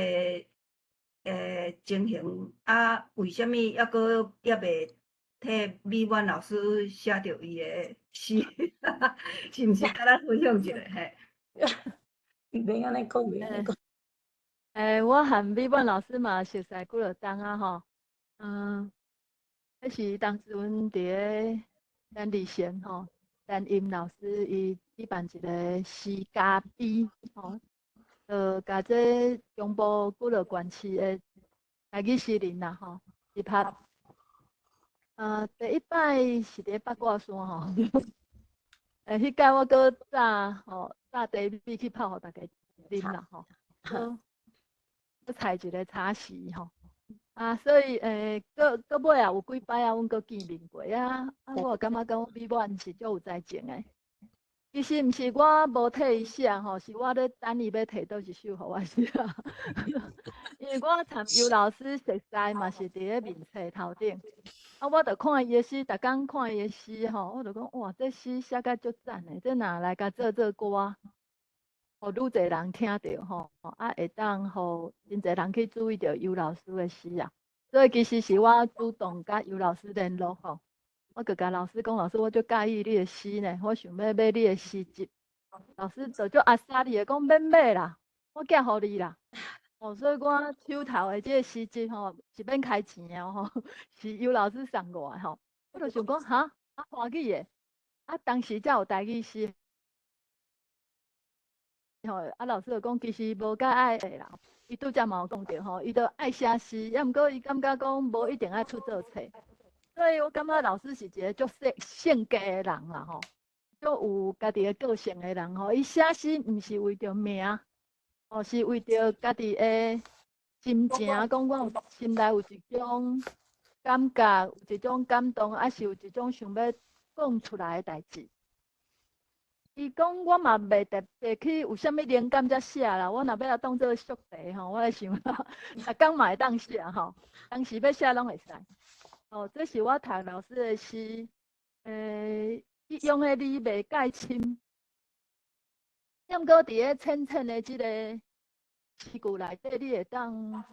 情形，啊，为什么抑阁也袂替美婉老师写着伊的诗？是毋是？甲咱分享一下嘿？免安尼讲，免安尼讲。我和美婉老师嘛熟悉几落冬啊吼，迄是当时阮伫咧咱立宪吼，咱音老师伊举办一个诗家比吼，甲这中部几落县市的台语诗人啦吼一拍。第一摆是伫八卦山吼，迄届我搁炸吼炸茶米去泡互大家啉啦吼，搁采一个茶席吼。所以搁尾有几摆阮搁见面过我感觉讲美婉是足有才情的。其实毋是我无替伊写吼，是我咧等伊要摕倒一首互我写。因为我参尤老师熟悉嘛是伫咧面册头顶，我著看伊的诗，逐工看伊的诗吼，我著讲哇，这诗写甲足赞的，这若来甲做歌，互愈侪人听着吼，会当互真侪人去注意着尤老师的诗啊。所以其实是我主动甲尤老师联络吼，我就甲老师讲，老师我足介意你的诗呢，我想要买你的诗集。老师就足阿莎利的讲免买啦，我寄互你啦。所以我手头的这个诗集吼是免开钱的吼，是尤老师送我的吼。我就想讲哈，华语的，当时才有台语诗。老师就讲其实无介爱的啦，伊拄则嘛有讲着吼，伊就爱写诗，毋过伊感觉讲无一定爱出作册，所以我感觉老师是一个足性格的人啦吼，足有家己的个性的人吼，伊写诗毋是为着名，是为着家己的心情，讲我有心内有一种感觉，有一种感动，还是有一种想要讲出来的代志。伊讲我嘛袂特别去有啥物灵感才写啦，我若要来当做素题吼，我来想，逐工嘛会当写吼，当时要写拢会使。这是我读老师的诗，伊用的字袂介深，毋过伫咧浅浅的即个诗句内底，你会当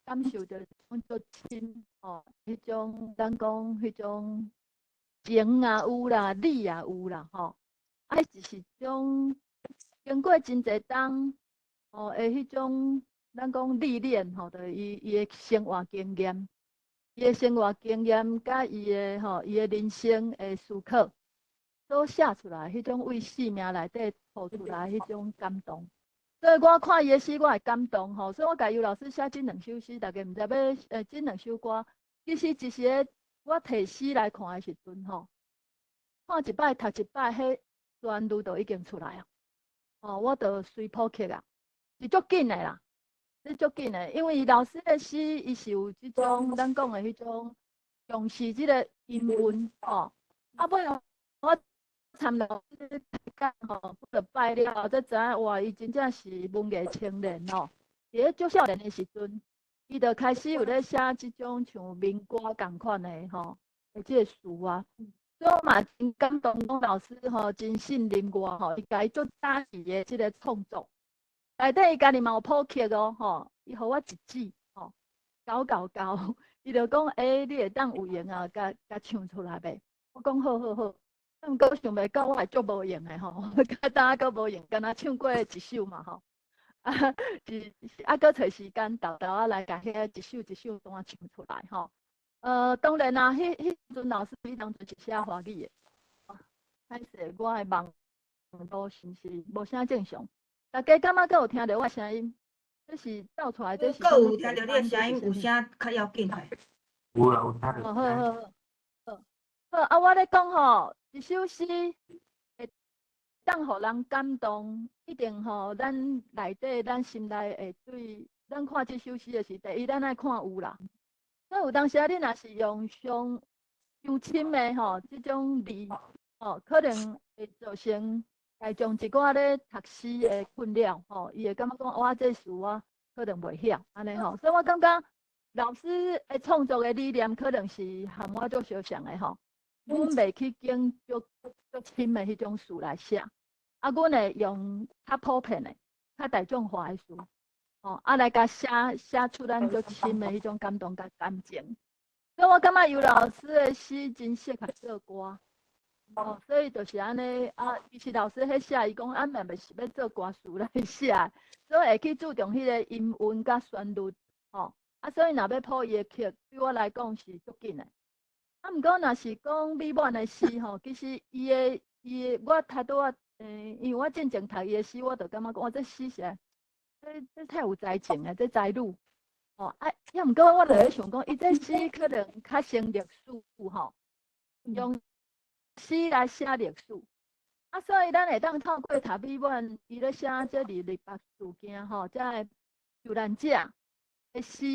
感受到种足深迄种咱讲迄种情也有啦，理也有啦吼。就是种经过真侪冬的迄种咱讲历练吼，就伊的生活经验，伊的生活经验甲伊的伊的人生的思考，所写出来迄种为生命内底吐出来迄种感动。所以我看伊的诗，我会感动吼。所以我甲尤老师写这两首诗，大家毋知要这两首歌，其实一时我摕诗来看的时阵吼，看一摆读一摆，迄旋律都已经出来啊！我就随谱曲啊，是足紧的啦，是足紧的。因为老师的诗，伊是有即种咱讲的迄种重视即个音韵尾我参老师讲我就拜了，才知影哇，伊真正是文艺青年伫咧足少年的时阵，伊就开始有咧写即种像民歌共款的即个词啊。所以我嘛真感动，讲老师真信任我伊家己做早期的即个创作，内底伊家己嘛有谱曲伊互我一指教，伊就讲你会当有闲啊，甲唱出来袂？我讲好，毋过想袂到我会足无闲的甲当搁无闲，敢若唱过一首嘛搁找时间豆来甲遐一首单唱出来当然啦，迄阵老师伊当阵是写华语的，歹势，我的网络是毋是无啥正常？大家感觉阁有听到我声音？这是倒出来，这是。阁有听到你的声音，有声较要紧的。有啦，有听到。好，我咧讲一首诗会当互人感动，一定咱内底咱心内会对，咱看这首诗的是第一，咱爱看有啦。所以有当时你若是用伤深的这种字可能会造成大众一寡咧读诗的困扰伊会感觉讲我这词我可能袂晓安尼所以我感觉老师的创作的理念可能是和我足相像的阮袂去经足深的迄种词来写，阮会用较普遍的、较大众化的词。来甲写出咱足深的迄种感动甲感情。所以我感觉尤老师的诗真适合做歌。所以就是安尼其实老师迄写，伊讲咱嘛是要做歌词来写，所以会去注重迄个音韵甲旋律，所以若要谱伊的曲，对我来讲是足紧的。毋过若是讲美满的诗其实伊的我拄拄因为我进前读伊的诗，我就感觉讲，这诗是这太有才情的，这才女。也毋过我就咧想讲，伊这诗可能较像历史用诗来写历史，所以咱会当透过读美满，伊咧写这日白事件这受难者的诗，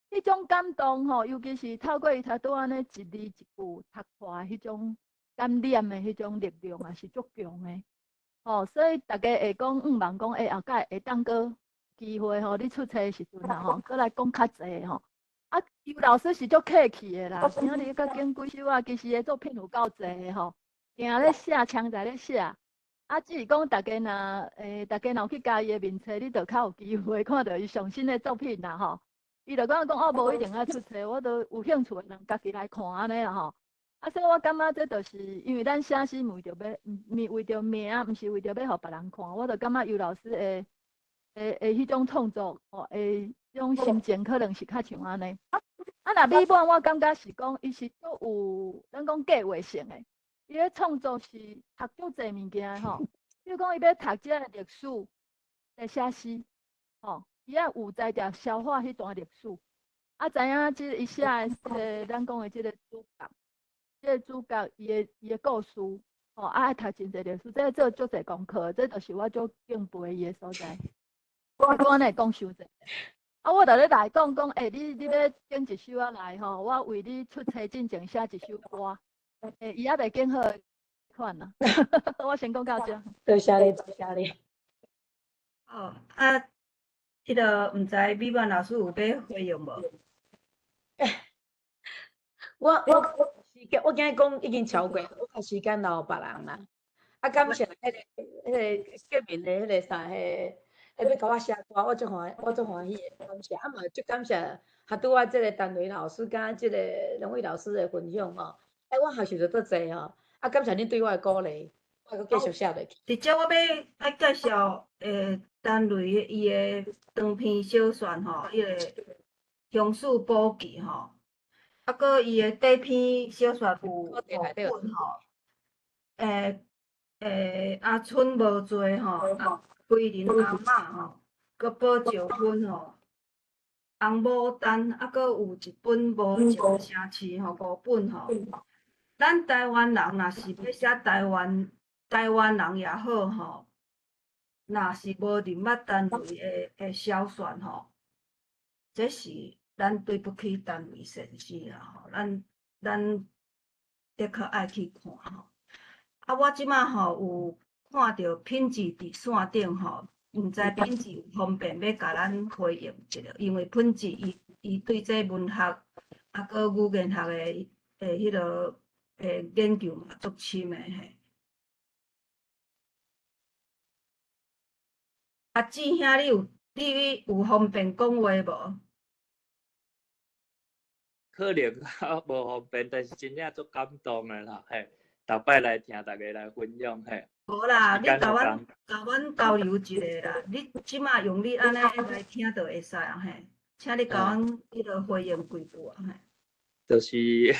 迄种感动尤其是透过伊拄拄安尼一字一句读破迄种感染的迄种力量也是足强的。所以大家会讲望讲后摆会当个机会你出册的时阵搁来讲较济尤老师是足客气的啦，今日甲经几首其实的作品有够济的定咧写，枪在咧写。只是讲大家若有去加伊的面册，你就较有机会看到伊上新的作品啦伊就讲无一定要出册，我都有兴趣的人家己来看安尼啦所以我感觉这就是因为咱写诗为着名，毋是为着要互别人看，我就感觉尤老师迄种创作迄种心情可能是较像安尼。若美满，我感觉是讲伊是足有咱讲计划性的，伊咧创作是读足侪物件比如讲伊要读这个历史来写诗伊也有在条消化迄段历史，知影即伊写的咱讲的即个主角，伊的故事爱读真侪历史，这做足侪功课，这就是我足敬佩伊的所在。我安尼讲伤济。我就咧来讲，你要选一首来我为你出册进前写一首歌，伊也袂见好款啦。我先讲到这。多谢你，多谢你。迄个毋知美满老师有要回应无？我今日讲已经超过，我时间留别人啦。感谢迄个革命的迄个啥要甲我写歌，我足欢喜的，感谢。嘛足感谢拄啊，即个陈雷老师甲即个两位老师的分享我学习着足济感谢恁对我的鼓励，我会继续写落去。直接我要介绍陈雷伊的长篇小说伊个《乡树宝记》搁伊的第篇小说有5本阿春无做桂林阿嬷搁宝石婚红牡丹搁有一本无情城市5本咱台湾人若是要写台湾人也好若是无认捌陈雷的小说这是咱对不起陈雷先生啦咱的确爱去看我即马有看到品质伫线顶毋知品质有方便要甲咱回应一下，因为品质伊对这文学搁语言学的迄个研究嘛足深的志兄你有方便讲话无？可能无方便，但是真正足感动的啦，逐摆来听大家来分享无啦，你甲阮交流一下啦。你即马用你安尼来听就会使请你甲阮迄个回应几句就是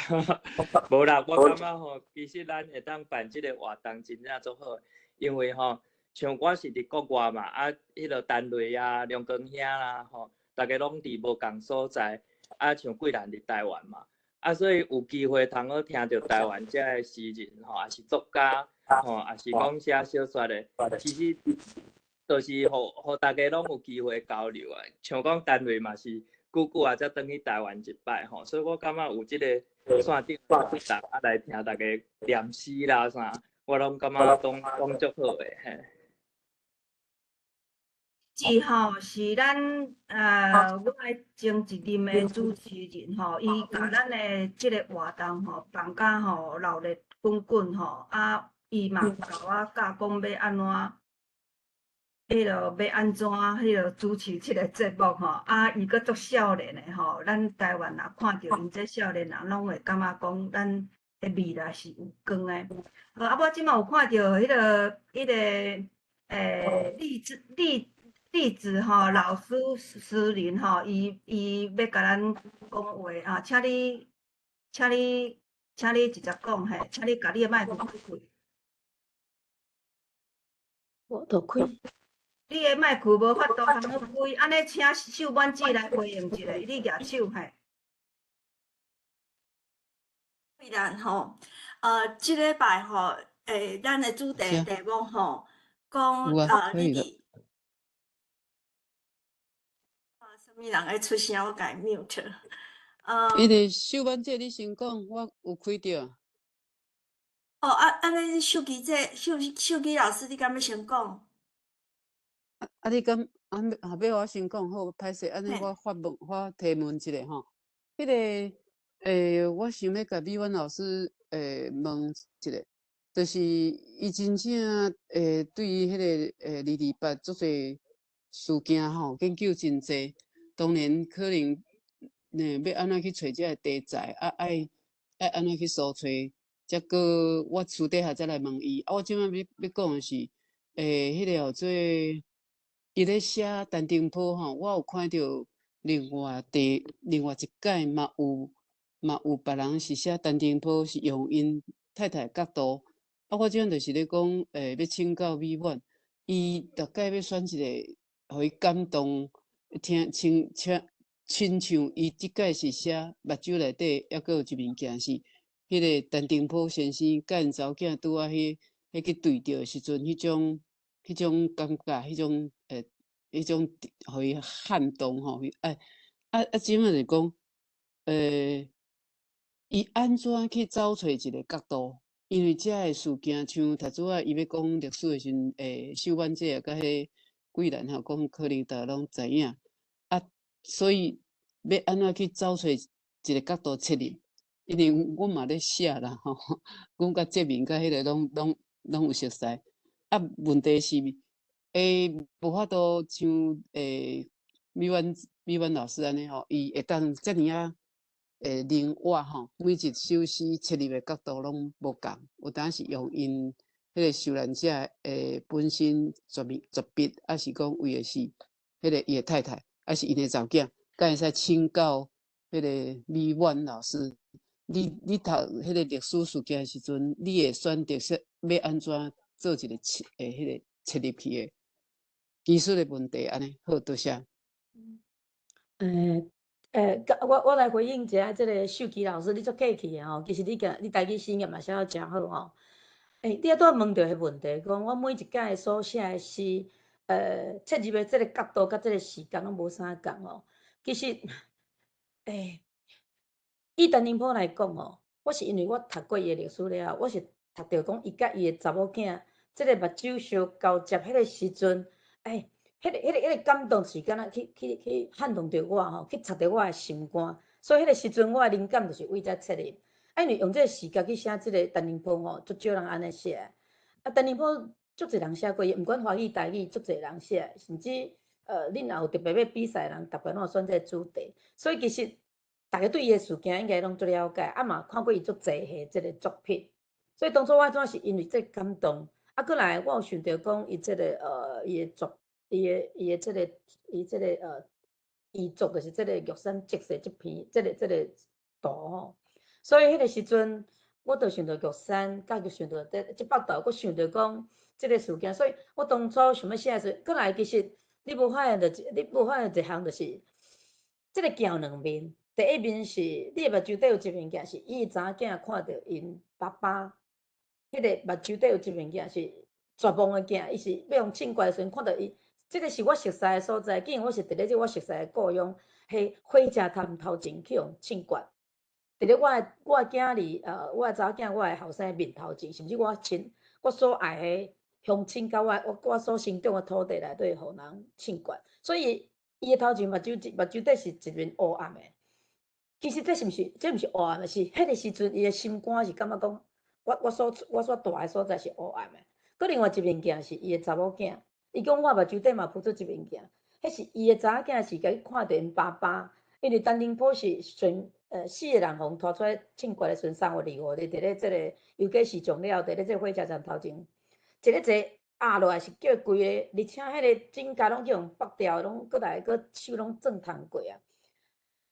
无啦，我感觉其实咱会当办即个活动真正足好，因为像我是伫国外嘛，迄个陈雷梁光兄啦大家拢伫无共所在，像贵兰伫台湾嘛。所以有机会通好听到台湾遮个诗人也是作家也是讲写小说的，其实就是互大家拢有机会交流像讲陈雷嘛是久才转去台湾一摆所以我感觉有即个线顶来听大家念诗啦啥，我拢感觉讲足好的是咱我爱前一任的主持人伊甲咱的即个活动办甲热烈滚滚伊嘛甲我教讲要安怎要安怎主持即个节目吼？啊，伊阁足少年的吼，咱台湾人看着因这少年人，拢会感觉讲咱的未来是有光的。啊，我即马有看着栗子吼老师诗林吼，伊要甲咱讲话啊，请你直接讲嘿，请你甲你的麦克风开开。我都开。你的麦克无法度通好开，安尼请秀婉姐来回应一下，你举手嘿。虽然吼，即礼拜吼，咱的主题目吼，讲你伫什么人爱出声，我甲伊 mute。伊个秀婉姐，你先讲，我有开着。哦，安尼秀基老师，你敢要先讲？你敢要我先讲好，歹势，安尼我发提问一下吼。迄个我想要甲美婉老师问一下，就是伊真正对于迄个228足侪事件吼研究真济，当然可能要安怎去找这个题材，爱安怎去搜找，则个我私底下再来问伊。我即摆要讲的是，迄个号做伊咧写陈澄波吼，我有看到另外一解嘛有别人是写陈澄波是用因太太角度，我即摆就是咧讲，要请教美婉，伊大概要选一个，互伊感动，亲像伊即摆是写目睭内底，抑阁有一物件是迄个陈澄波先生甲因查某囝拄啊迄去对着的时阵，迄种感觉，迄种互伊撼动吼，即摆是讲，伊安怎去找找一个角度？因为遮个事件，像头拄仔伊要讲历史的时阵，秀婉姐啊，甲迄桂兰吼讲，可能大家拢知影所以要安怎去找找一个角度切入？因为阮嘛咧写啦吼，阮甲这面甲迄个拢有熟悉。问题是，无法度像美婉老师安尼吼，伊会当遮尔啊灵活吼，每一首诗切入的角度拢无共，有当是用因迄个受难者本身绝笔，还是讲为的是迄个伊的太太，还是因的查某囝，敢会使请教迄个美婉老师？你读迄个历史事件的时阵，你会选择说要安怎做一个迄个切入去的技术的问题安尼？好，多谢。我来回应一下这个秀基老师，你足客气的吼。其实你家己经验嘛写得真好吼。你拄问到迄问题，讲我每一届所写的诗，切入的这个角度甲这个时间拢无啥共吼。其实，以陈澄波来讲吼，我是因为我读过伊的历史了后，我是读到讲伊甲伊的查某囝，这个目睭相交接迄个时阵，迄个感动是敢若去撼动着我吼，去插着我的心肝。所以迄个时阵我的灵感就是为遮切入。因为用这个时间去写这个陈澄波吼，足少人安尼写。陈澄波足侪人写过伊，毋管华语台语，足侪人写，甚至恁若有特别要比赛人，逐个拢有选这个主题。所以其实大家对伊的事件应该拢足了解，嘛看过伊足侪下这个作品。所以当初我主要是因为这感动，过来我有想到讲伊这个伊的这个遗作就是这个玉山积雪这篇这个图吼。所以迄个时阵，我就想到玉山，甲就想到这北岛，佮想到讲这个事件。所以我当初想要写的时，过来其实你无发现一项，就是这个镜两面。第一面是你的目睭底有一物件，是伊查某囝看到因爸爸，迄个目睭底有一物件是绝望的囝，伊是要用凊怪的时阵看到伊。这个是我熟悉的所在，竟然我是伫咧这我熟悉的故乡，迄火车站头前去用凊怪。伫咧我的囝儿，我的查某囝，我的后生面头前，甚至我所爱的乡亲，甲我所生长的土地内底，互人凊怪。所以伊的头前目睭底是一面黑暗的。其实这毋是黑暗的，是迄个时阵伊的心肝是感觉讲，我所住的所在是黑暗的。佮另外一面镜是伊的查某囝，伊讲我目睭顶嘛浮出一物件，迄是伊的查某囝是甲伊看着因爸爸，因为陈林波是选4个人互拖出来庆国的时阵，3月2号咧，伫咧即个邮寄市场了，伫咧即个火车站头前，一个坐压落来是叫规个，而且迄个指甲拢叫人剥掉，拢搁来搁手拢震烫过啊。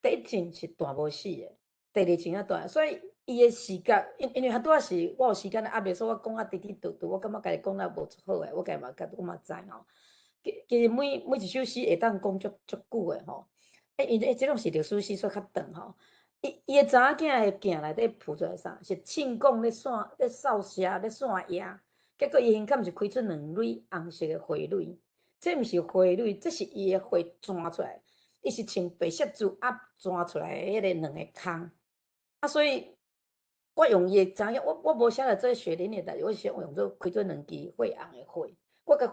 第一阵是大无死的，第二阵啊大，所以伊的视觉，因为拄仔是我有时间压袂，所以我讲啊直直嘟嘟，我感觉家己讲了无足好诶，我家己嘛知吼。其实每一首诗会当讲足久诶吼，因为即种是历史诗说较长吼。伊的查某囝的镜内底浮出来啥？是庆功咧扫射咧散夜，结果伊胸坎是开出2蕊红色的花蕊，这毋是花蕊，这是伊的花钻出来。伊是穿白色珠压钻出来的迄个2个空，啊，所以我用伊的查某囝，我无写来做雪莲的代志，我是用做开做2支血红的花，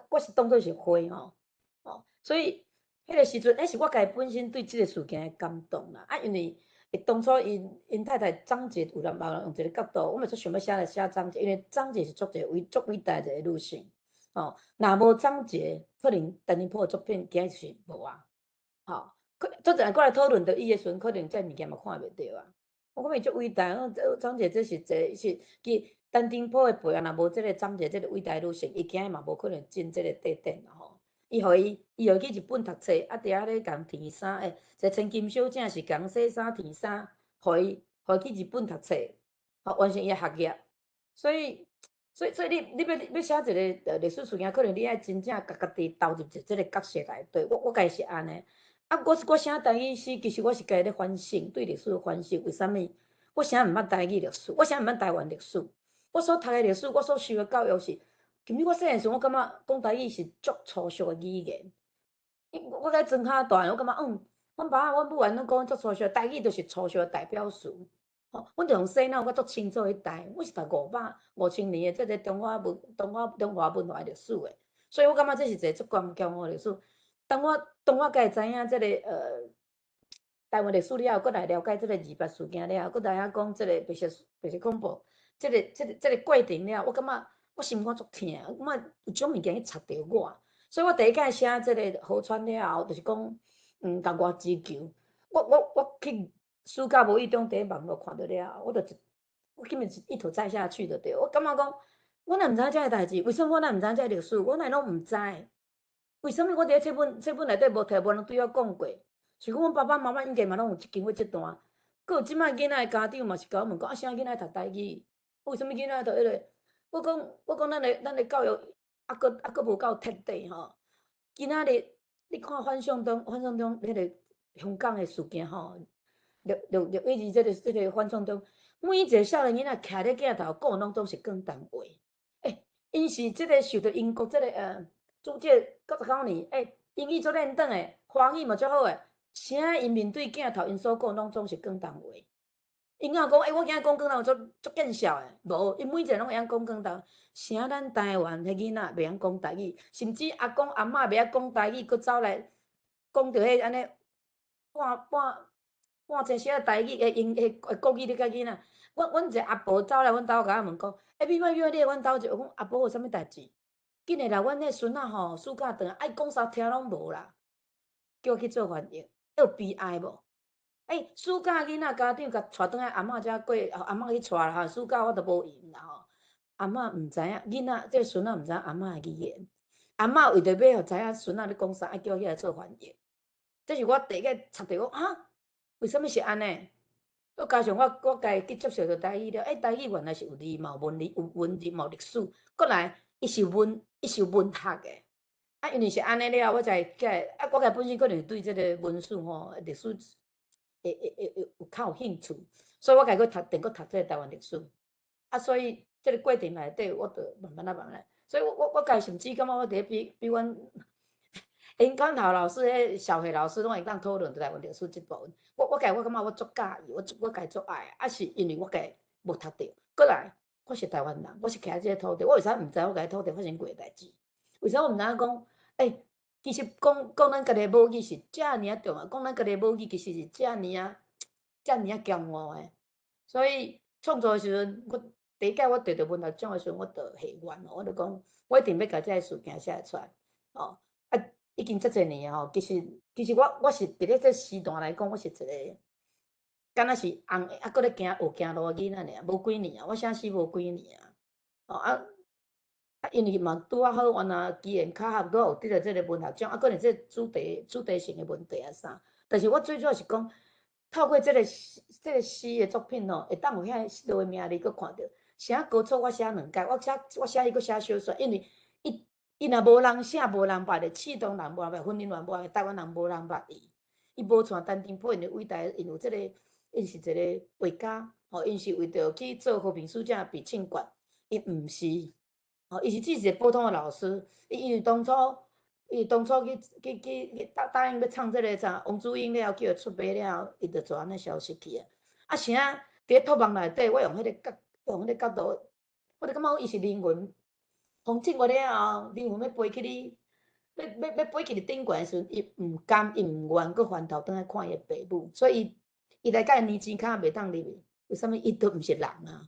我是当做是花吼，所以迄个时阵，迄是我家己本身对即个事件的感动啦，啊，因为当初因太太张捷有人用一个角度，我嘛就想要写张捷，因为张捷是足伟大的一个女性，吼，若无张捷，可能陈林波的作品今仔是无啊，吼。做阵过来讨论到伊的时阵，可能这物件嘛看袂到啊。我感觉伊足伟大，张姐这是其陈丁波的背后，若无即个张姐即个伟大女性，伊今日嘛无可能进即个地点啦吼。伊互去日本读册，啊，伫遐咧共填衫，一千金小姐是共洗衫填衫，互伊去日本读册，吼完成伊的学业。所以你要写一个历史事件，可能你爱真正家己投入即个角色内底。我家是安尼。啊，我写台语诗，其实我是家己咧反省，对历史的反省。为什么？我啥毋捌台语历史，我啥毋捌台湾历史。我所读的历史，我所受的教育是，其实我细汉时我感觉讲台语是足粗俗的语言。我在庄较大，我感觉阮爸阮母安拢讲足粗俗，台语就是粗俗的代表词。吼，阮就从细汉我足清楚迄代，我是读550年的即个中华文化历史的，所以我感觉这是一个足关键的历史。当我才会知影即个台湾历史了后，搁来了解即个28事件了后，搁来遐讲即个白色恐怖，即个过程了，我感觉我心肝足痛，我感觉有种物件去插着我，所以我第一届写即个河川了后，就是讲甲我追求，我去暑假无意中伫网络看到了后，我根本是一头栽下去的对，我感觉讲我若毋知影即个代志，为什么我若毋知影即个历史，我哪拢毋知？为什么我伫咧册本内底无摕，无人对我讲过？是讲阮爸爸妈妈应该嘛拢有经过这段。佮有即摆囡仔的家长嘛是甲我问讲，啥囡仔读台语？为什么囡仔读迄个？我讲咱的教育佫无够彻底吼。今仔日你看反送中迄个香港的事件吼，6月2即个反送中，每一个少年囡仔徛咧镜头讲拢总是广东话。因是即个受到英国即个租借99年，英语做练转的，华语嘛足好诶，啥因面对镜头因所讲拢总是广东话。因讲我今仔讲广东话足见笑诶，无，因每一个拢会晓讲广东。啥咱台湾迄囡仔袂晓讲台语，甚至阿公阿嬷袂晓讲台语，佫走来讲着迄安尼半真实台语国语咧甲囡仔。阮一个阿婆走来阮兜甲我问讲，咪莫约你阮兜者，我讲阿婆有啥物代志？紧诶啦，阮迄孙仔吼，暑假长爱讲啥听拢无啦，叫我去做翻译，有悲哀无？暑假囡仔家长甲带转来阿嬷遮过，阿嬷去带啦，暑假我都无闲啦吼。阿嬷毋知影，囡仔即个孙仔毋知影阿嬷诶语言，阿嬷为着要互知影孙仔咧讲啥，爱叫我起来做翻译。这是我第一个插着讲啊，为什么是安尼？佮加上我家己去接受着台语了，台语原来是有字嘛，有文字嘛，有历史，过来伊是文学诶。因为是安尼了，我才我家本身可能对即个文史吼历史有较有兴趣，所以我家去读即个台湾历史。所以即个过程内底，我着慢慢，所以我家甚至感觉我伫比阮因港头老师、迄小学老师拢会当讨论台湾历史即部分。我感觉我足介意，我家足爱，是因为我家无读着。过来，我是台湾人，我是徛即个土地，我为啥毋知我家土地发生过代志？为啥我毋知影讲？其实讲咱家己母语是遮尔啊重要，讲咱家己母语其实是遮尔啊骄傲诶。所以创作诶时阵，我第一届我得到文学奖诶时阵，我着下愿，我着讲，我一定要甲即个事件写出来。哦，啊，已经遮侪年啊吼，其实我是伫咧这时段来讲，我是一个敢若是红的，搁咧学行路的囡仔尔，无几年啊，我啥死无几年啊，哦因为嘛拄啊好，原来机缘巧合，搁有得到即个文学奖，可能这主题性的问题啊啥。但是我最主要是讲，透过即个诗的作品哦，会当有遐落的名字，搁看到。写高错我写2届，我写伊搁写小说，因为伊若无人写无人捌的，启东人无人捌，婚姻人无人，台湾人无人捌伊。伊无像陈丁普因的伟大，因有即个，因是一个画家，吼，因是为着去做和平书这比庆馆，伊毋是。哦，伊是只是一个普通的老师，因为当初去答应要创这个啥王祖英了，叫伊出版了，伊就就安尼消失去啊。啊，啥伫咧托梦内底，我用迄个角度，我就感觉伊是灵魂，风刺过了后，灵魂要飞去你，要飞去你顶悬的时阵，伊毋甘，伊毋愿，搁翻头转来看伊的爸母，所以伊来甲年钱卡袂当入去，为什么伊都毋是人啊？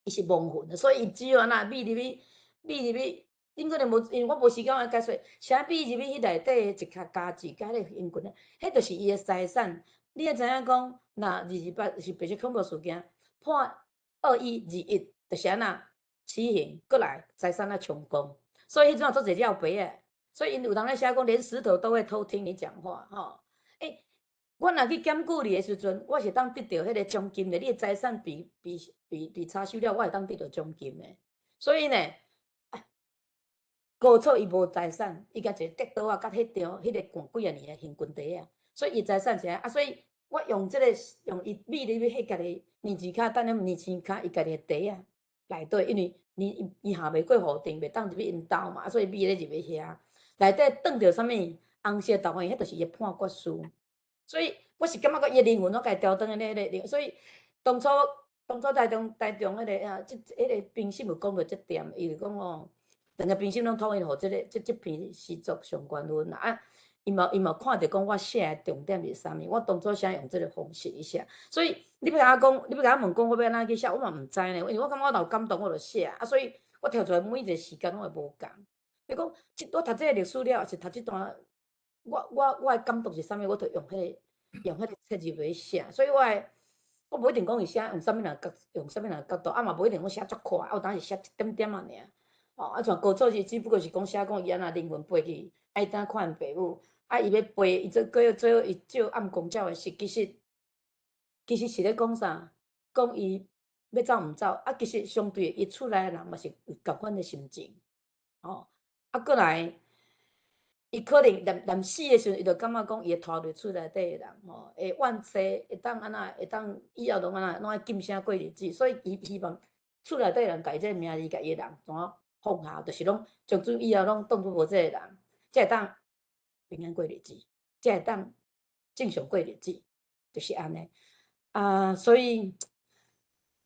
伊是亡魂啊，所以伊只有安那秘入去。恁可能无，因为我无时间来解说，写秘入去迄内底一卡家具，甲迄个因棍啊，迄就是伊的财产。你也知影讲，若28是白色恐怖事件，判2121，就是安那死刑，过来财产啊充公，所以迄阵做者尿杯诶。所以因有人咧写讲，连石头都会偷听你讲话，吼。我若去检举你的时阵，我是当得到迄个奖金的。你的财产被查收了，我会当得到奖金的。所以呢。高错伊无财产，伊甲一个跌倒啊，甲迄张迄个惯几啊年的刑棍袋啊，所以伊财产是啊，所以我用即个用伊米入去迄家己年钱卡，等于年钱卡伊家己的袋啊内底，因为伊下袂过户定，袂当入去因兜嘛，所以米咧入去遐，内底转着啥物红色豆粉，迄就是伊的判决书。所以我是感觉伊的灵魂，我家调转的咧，所以当初台中迄个啊，迄个评审有讲到即点，伊就讲哦。两个评审拢统一，互即篇诗作上冠分啦。啊，伊嘛看着讲我写的重点是啥物，我当初想用即个方式去写。所以你要甲我讲，你要甲我问讲我要安怎去写，我嘛毋知呢。因为我感觉我有感动，我就写啊。所以我跳出来每一个时间拢会无共。你讲，我读即个历史了，是读即段，我的感动是啥物，我就用迄个切入去写。所以我无一定讲是写用啥物人角度，啊嘛无一定讲写足快，有当时写一点点啊尔。哦，啊像高祖是只不过是讲写讲伊安那灵魂飞去，爱当看因爸母，啊伊要飞，伊最后伊照暗公照的是，其实是咧讲啥？讲伊要走毋走，啊其实相对伊厝内的人嘛是有共款的心情，哦，啊过来，伊可能临死的时阵，伊就感觉讲伊会拖着厝内底的人，吼，会怨气，会当安那，会当以后拢安那，拢爱禁声过日子，所以伊希望厝内底人家伊这名字，甲伊的人怎啊？放下，就是拢从此以后拢当作无即个人，才会当平安过日子，才会当正常过日子，就是安尼。啊，所以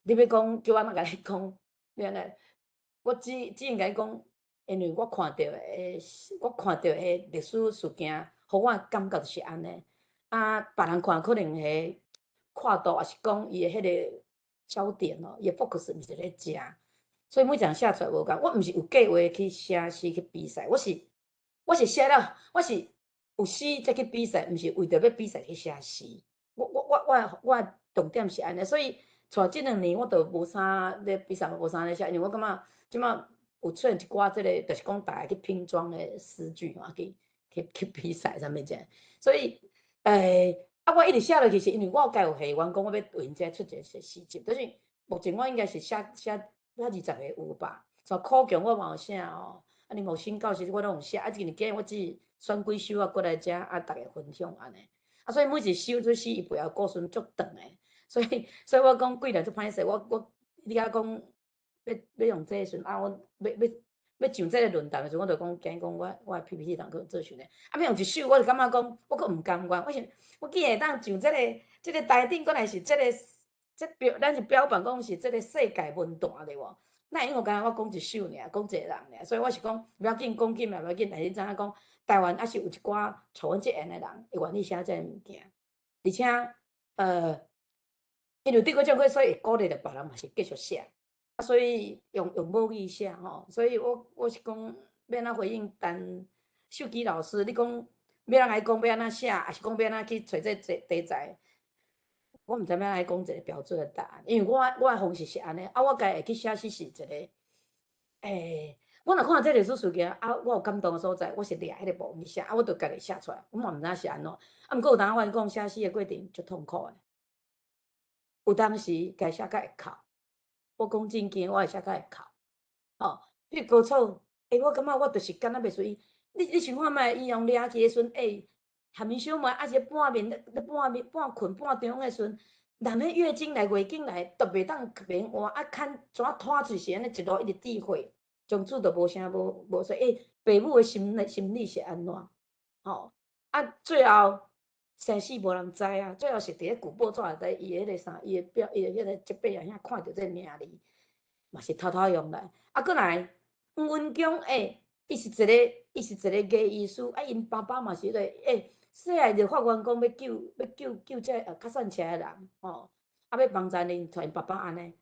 你要讲叫我哪甲你讲，原来我只应该讲，因为我看到的历史事件，互我感觉就是安尼。啊，别人看可能看度，也是讲伊的迄个焦点哦，伊的 focus 毋是咧遮。所以每一人写出来无共，我毋是有计划去写诗去比赛，我是写了，我是有诗才去比赛，毋是为着要比赛去写诗。我重点是安尼，所以带即2年我都无啥咧比赛，无啥咧写，因为我感觉即马有出现一寡即个，就是讲大家去拼装的诗句嘛，去比赛啥物只，所以我一直写落去是因为我有家有戏员讲我要为因遮出一个诗集，但是目前我应该是写20个有吧，像苦强我嘛有写哦，啊林木新教师我拢有写，啊今日我只选几首啊过来遮啊大家分享安尼，啊所以每一首做诗伊背后故事足长诶，所以我讲贵人足歹势，你甲讲要用这个时阵啊，我要上这个论坛的时阵，我就讲惊讲我 PPT 人去做训练，啊要用一首我就感觉讲我阁毋甘愿，我想我竟会当上这个台顶，过来是咱是标榜讲是即个世界文坛对无？那因为刚才我讲一首尔，讲一个人尔，所以我是讲不要紧，讲紧嘛不要紧。但是你知影讲，台湾还是有一寡像阮即样的人会愿意写这个物件，而且因为对我种所以会鼓励着别人嘛是继续写，啊所以用母语写吼，所以我是讲要安怎回应秀基老师，你讲要人来讲要安怎写，还是讲要安怎去找这题材？我毋知影来讲一个标准的答案，因为我的方式是安尼，啊，我家会去写是一个，我若看到这历史事件，啊，我有感动的所在，我是掠迄个部分去写，啊，我就家己写出来，我嘛毋知影是安怎，啊，毋过有当我讲写诗的过程足痛苦的，有当时家写甲会哭，我讲真经，我会写甲会哭，吼，比如高草，我感觉我就是敢若袂随意，你想看觅伊用掠去的时阵，含面小妹啊是半暝半困半中的时阵，男的月经来月经来，都袂当免换，啊，牵怎拖出是安尼一路一直智慧。从此就无声无说，爸母的心理是安怎？吼，啊，最后生死无人知啊，最后是伫咧旧报纸内底，伊迄个啥，伊的迄个即辈啊遐看到这名字，嘛是偷偷用来。啊，过来黄文强，伊是一个艺医师，啊，因爸爸嘛是迄个，细汉就发愿讲要救这较善车的人，吼，啊，要帮助因带因爸爸安尼。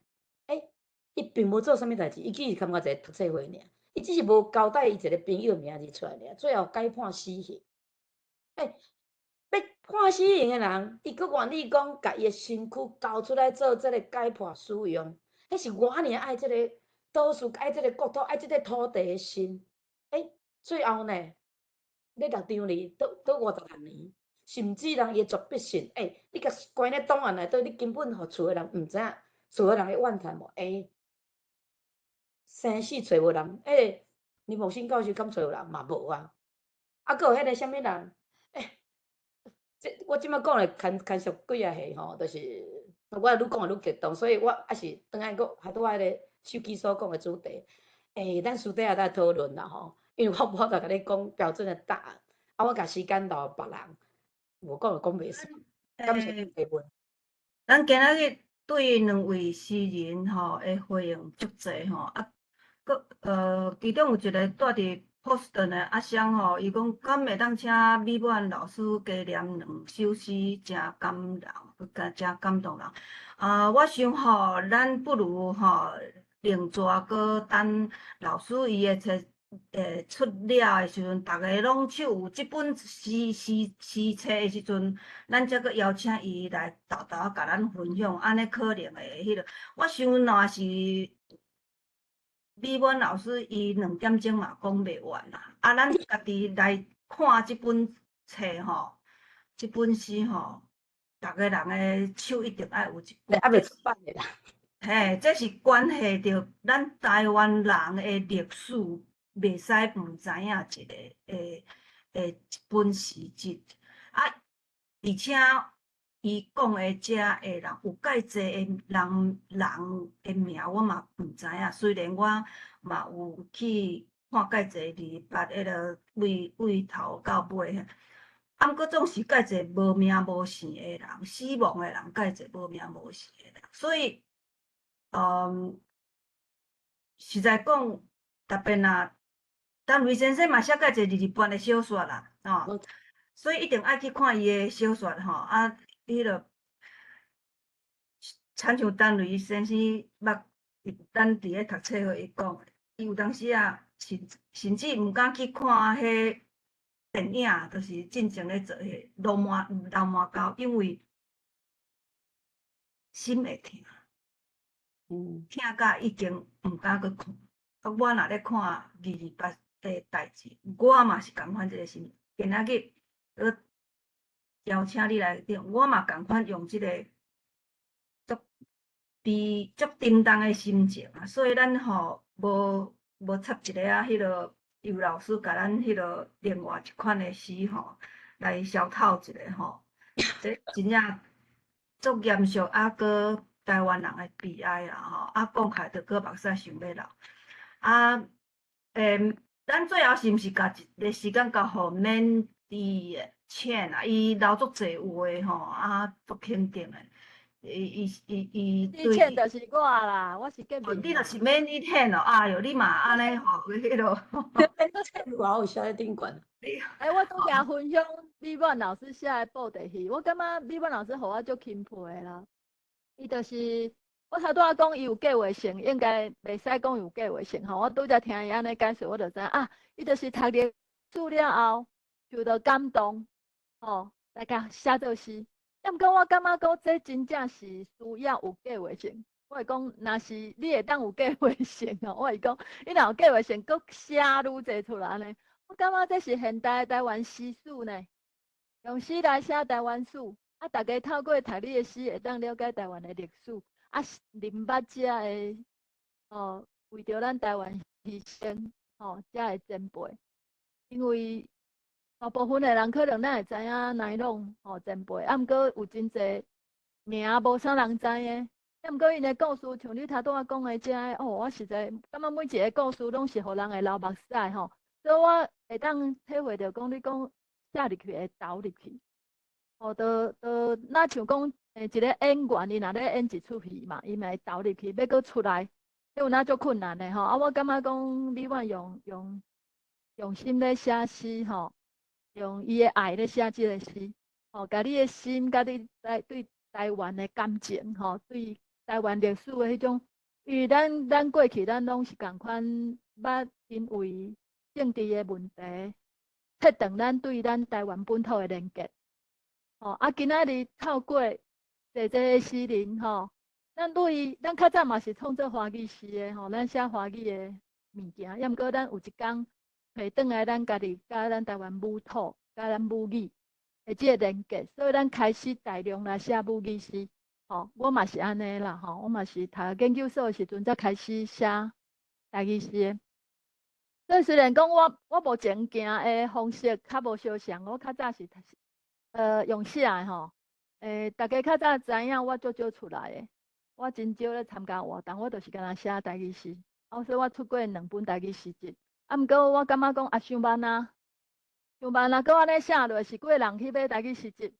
伊并无做啥物代志，伊只是感觉一个读册会尔，伊只是无交代伊一个朋友名字出来尔，最后改判死刑。要判死刑的人，伊阁愿意讲，甲伊的身躯交出来做这个解剖使用，迄是我尔爱这个岛屿，爱这个国土，爱这个土地的心。最后呢，咧6张里倒50多年，甚至人伊作笔信，你甲关咧档案内底，你根本互厝的人毋知影，厝的人咧怨叹无，生死找无人，林凤新教授敢找有人嘛无啊？啊，阁有迄个啥物人？这我即摆讲咧，牵涉几啊下吼，就是我愈讲愈激动，所以我还是转来还拄迄个手机所讲的主题。咱私底下再讨论啦吼，因为我无法度甲你讲标准的答案，啊，我甲时间留别人，无讲就讲袂煞。感谢你提问。咱今仔日对2位诗人吼的回应足济吼，啊，其中有一个带伫 post 呢，阿香吼，伊讲敢会当请美婉老师加念2首诗，真感人，真感动人。我想吼，咱不如吼另抓搁等老师伊的册出了的时阵，大家拢手有即本诗册的时阵，咱则搁邀请伊来豆甲咱分享，安尼可能会迄落。我想若是美婉老师伊2点钟嘛讲袂完啦，咱家己来看即本册吼，即本诗吼，逐个人的手一定爱有一本。还袂出版的啦。这是关系到咱台湾人的历史，袂使毋知影一本诗集啊，而且伊讲的遮的人有介济的人的名，我嘛毋知影。虽然我嘛有去看介济字捌，迄落为头到尾，啊，毋过总是介济无名无姓的人，死亡的人介济无名无姓的人，所以。实在讲，特别但雷先生嘛写介济日本的小说啦，所以一定爱去看伊的小说吼。迄落，亲像陈雷先生咱伫咧读册会伊讲，伊有当时啊，甚至毋敢去看迄电影，就是进前咧做迄流麻沟，因为心会痛。听甲已经毋敢去看，我若咧看228的代志，我嘛是共款即个心。今仔日邀请你来顶，我嘛共款用即个足沉重的心情啊，所以咱吼无插一个迄落尤老师甲咱迄落另外一款的诗吼来消透一下吼，这真正足严肃搁。台湾人的悲哀啦吼，讲起来着搁目屎想要流。咱最后是毋是甲一个时间交互Mandy Chen啊？伊留足济话吼，足肯定的。伊对。Chen 就是我啦，我是隔壁。你就是 Mandy Chen 哦，哎哟，你嘛安尼吼，迄落。我好笑咧顶悬。我拄则分享美婉老师写的布袋戏，我感觉美婉老师互我足钦佩的啦。伊就是我头拄仔讲伊有计划性，应该袂使讲有计划性吼。我拄则听伊安尼解释，我就知啊，伊就是读历书了后，受到感动，吼，来甲写作诗。毋过我感觉讲这真正是需要有计划性。我会讲，若是你会当有计划性哦，我会讲，你若有计划性，搁写愈侪出来呢。我感觉这是现代的台湾诗史呢，用诗来写台湾史，啊，大家透过读你的诗，会当了解台湾的历史，啊，林捌遮的为着咱台湾牺牲，遮的前辈，因为大部分的人可能咱会知影内容前辈，啊，毋过有真侪名无啥人知的。毋过因的故事，像你头拄仔讲的遮的，我实在感觉每一个故事拢是互人会流目屎吼，所以我会当体会着讲你讲写入去会投入去，那像讲一个演员，伊若咧演一出戏嘛，伊嘛会投入去，要搁出来，有哪足困难的吼。啊，我感觉讲李婉用心咧写诗吼，用伊的爱咧写即个诗，甲你的心，甲你对台湾的感情吼，对台湾历史的迄种，因为咱过去咱拢是共款，捌因为政治的问题，切断咱对咱台湾本土的连结。啊，今仔日透过这诗人吼，咱较早嘛是创作华语诗的吼，咱写华语的物件，要毋过咱有一天回转来咱家己甲咱台湾母土、甲咱母语的即个连结，所以咱开始大量来写母语诗。我嘛是安尼啦，我嘛是读研究所的时阵才开始写台语诗的。所以虽然讲我目前行的方式较无相像，我较早是用写的吼。大家较早知影我足少出来的，我真少咧参加活动，我就是干那写台语诗。所以我出过2本台语诗集。啊，毋过我感觉讲伤慢啊，搁安尼写落是几个人去买台语诗集。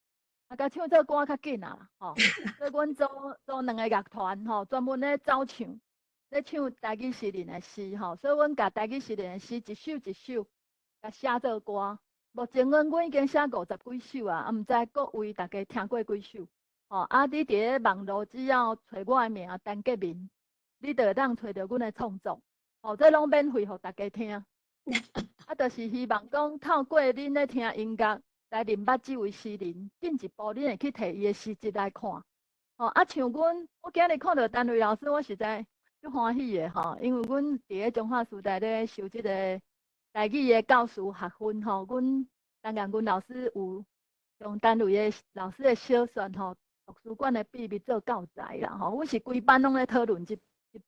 甲唱这歌较紧啊，所以阮组2个乐团，专门咧走唱，咧唱台语诗人的诗，所以阮甲台语诗人的诗一首一首，甲写做歌。目前阮已经写50几首啊，毋知各位大家听过几首？啊，你伫咧网络只要找我的名陈洁民，你就会当找到阮的创作，这拢免费互大家听。啊，就是希望讲透过恁咧听音乐。来认捌这位诗人，进一步你会去摕伊的诗集来看。啊，像我今日看到单位老师，我实在足欢喜的因为阮伫咧中华时代咧修这个台语的教师学分阮当然阮老师有用单位的老师的小说图书馆的秘密做教材啦阮是规班拢咧讨论这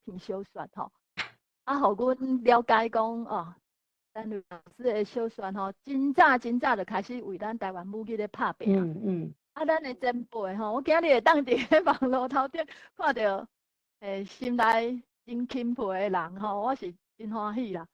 篇小说啊，互阮了解讲单位老师的小说真早就开始为咱台湾母语咧拍拼。啊，咱的前辈我今日会当伫咧网络头顶看到心内真钦佩的人我是真欢喜啦。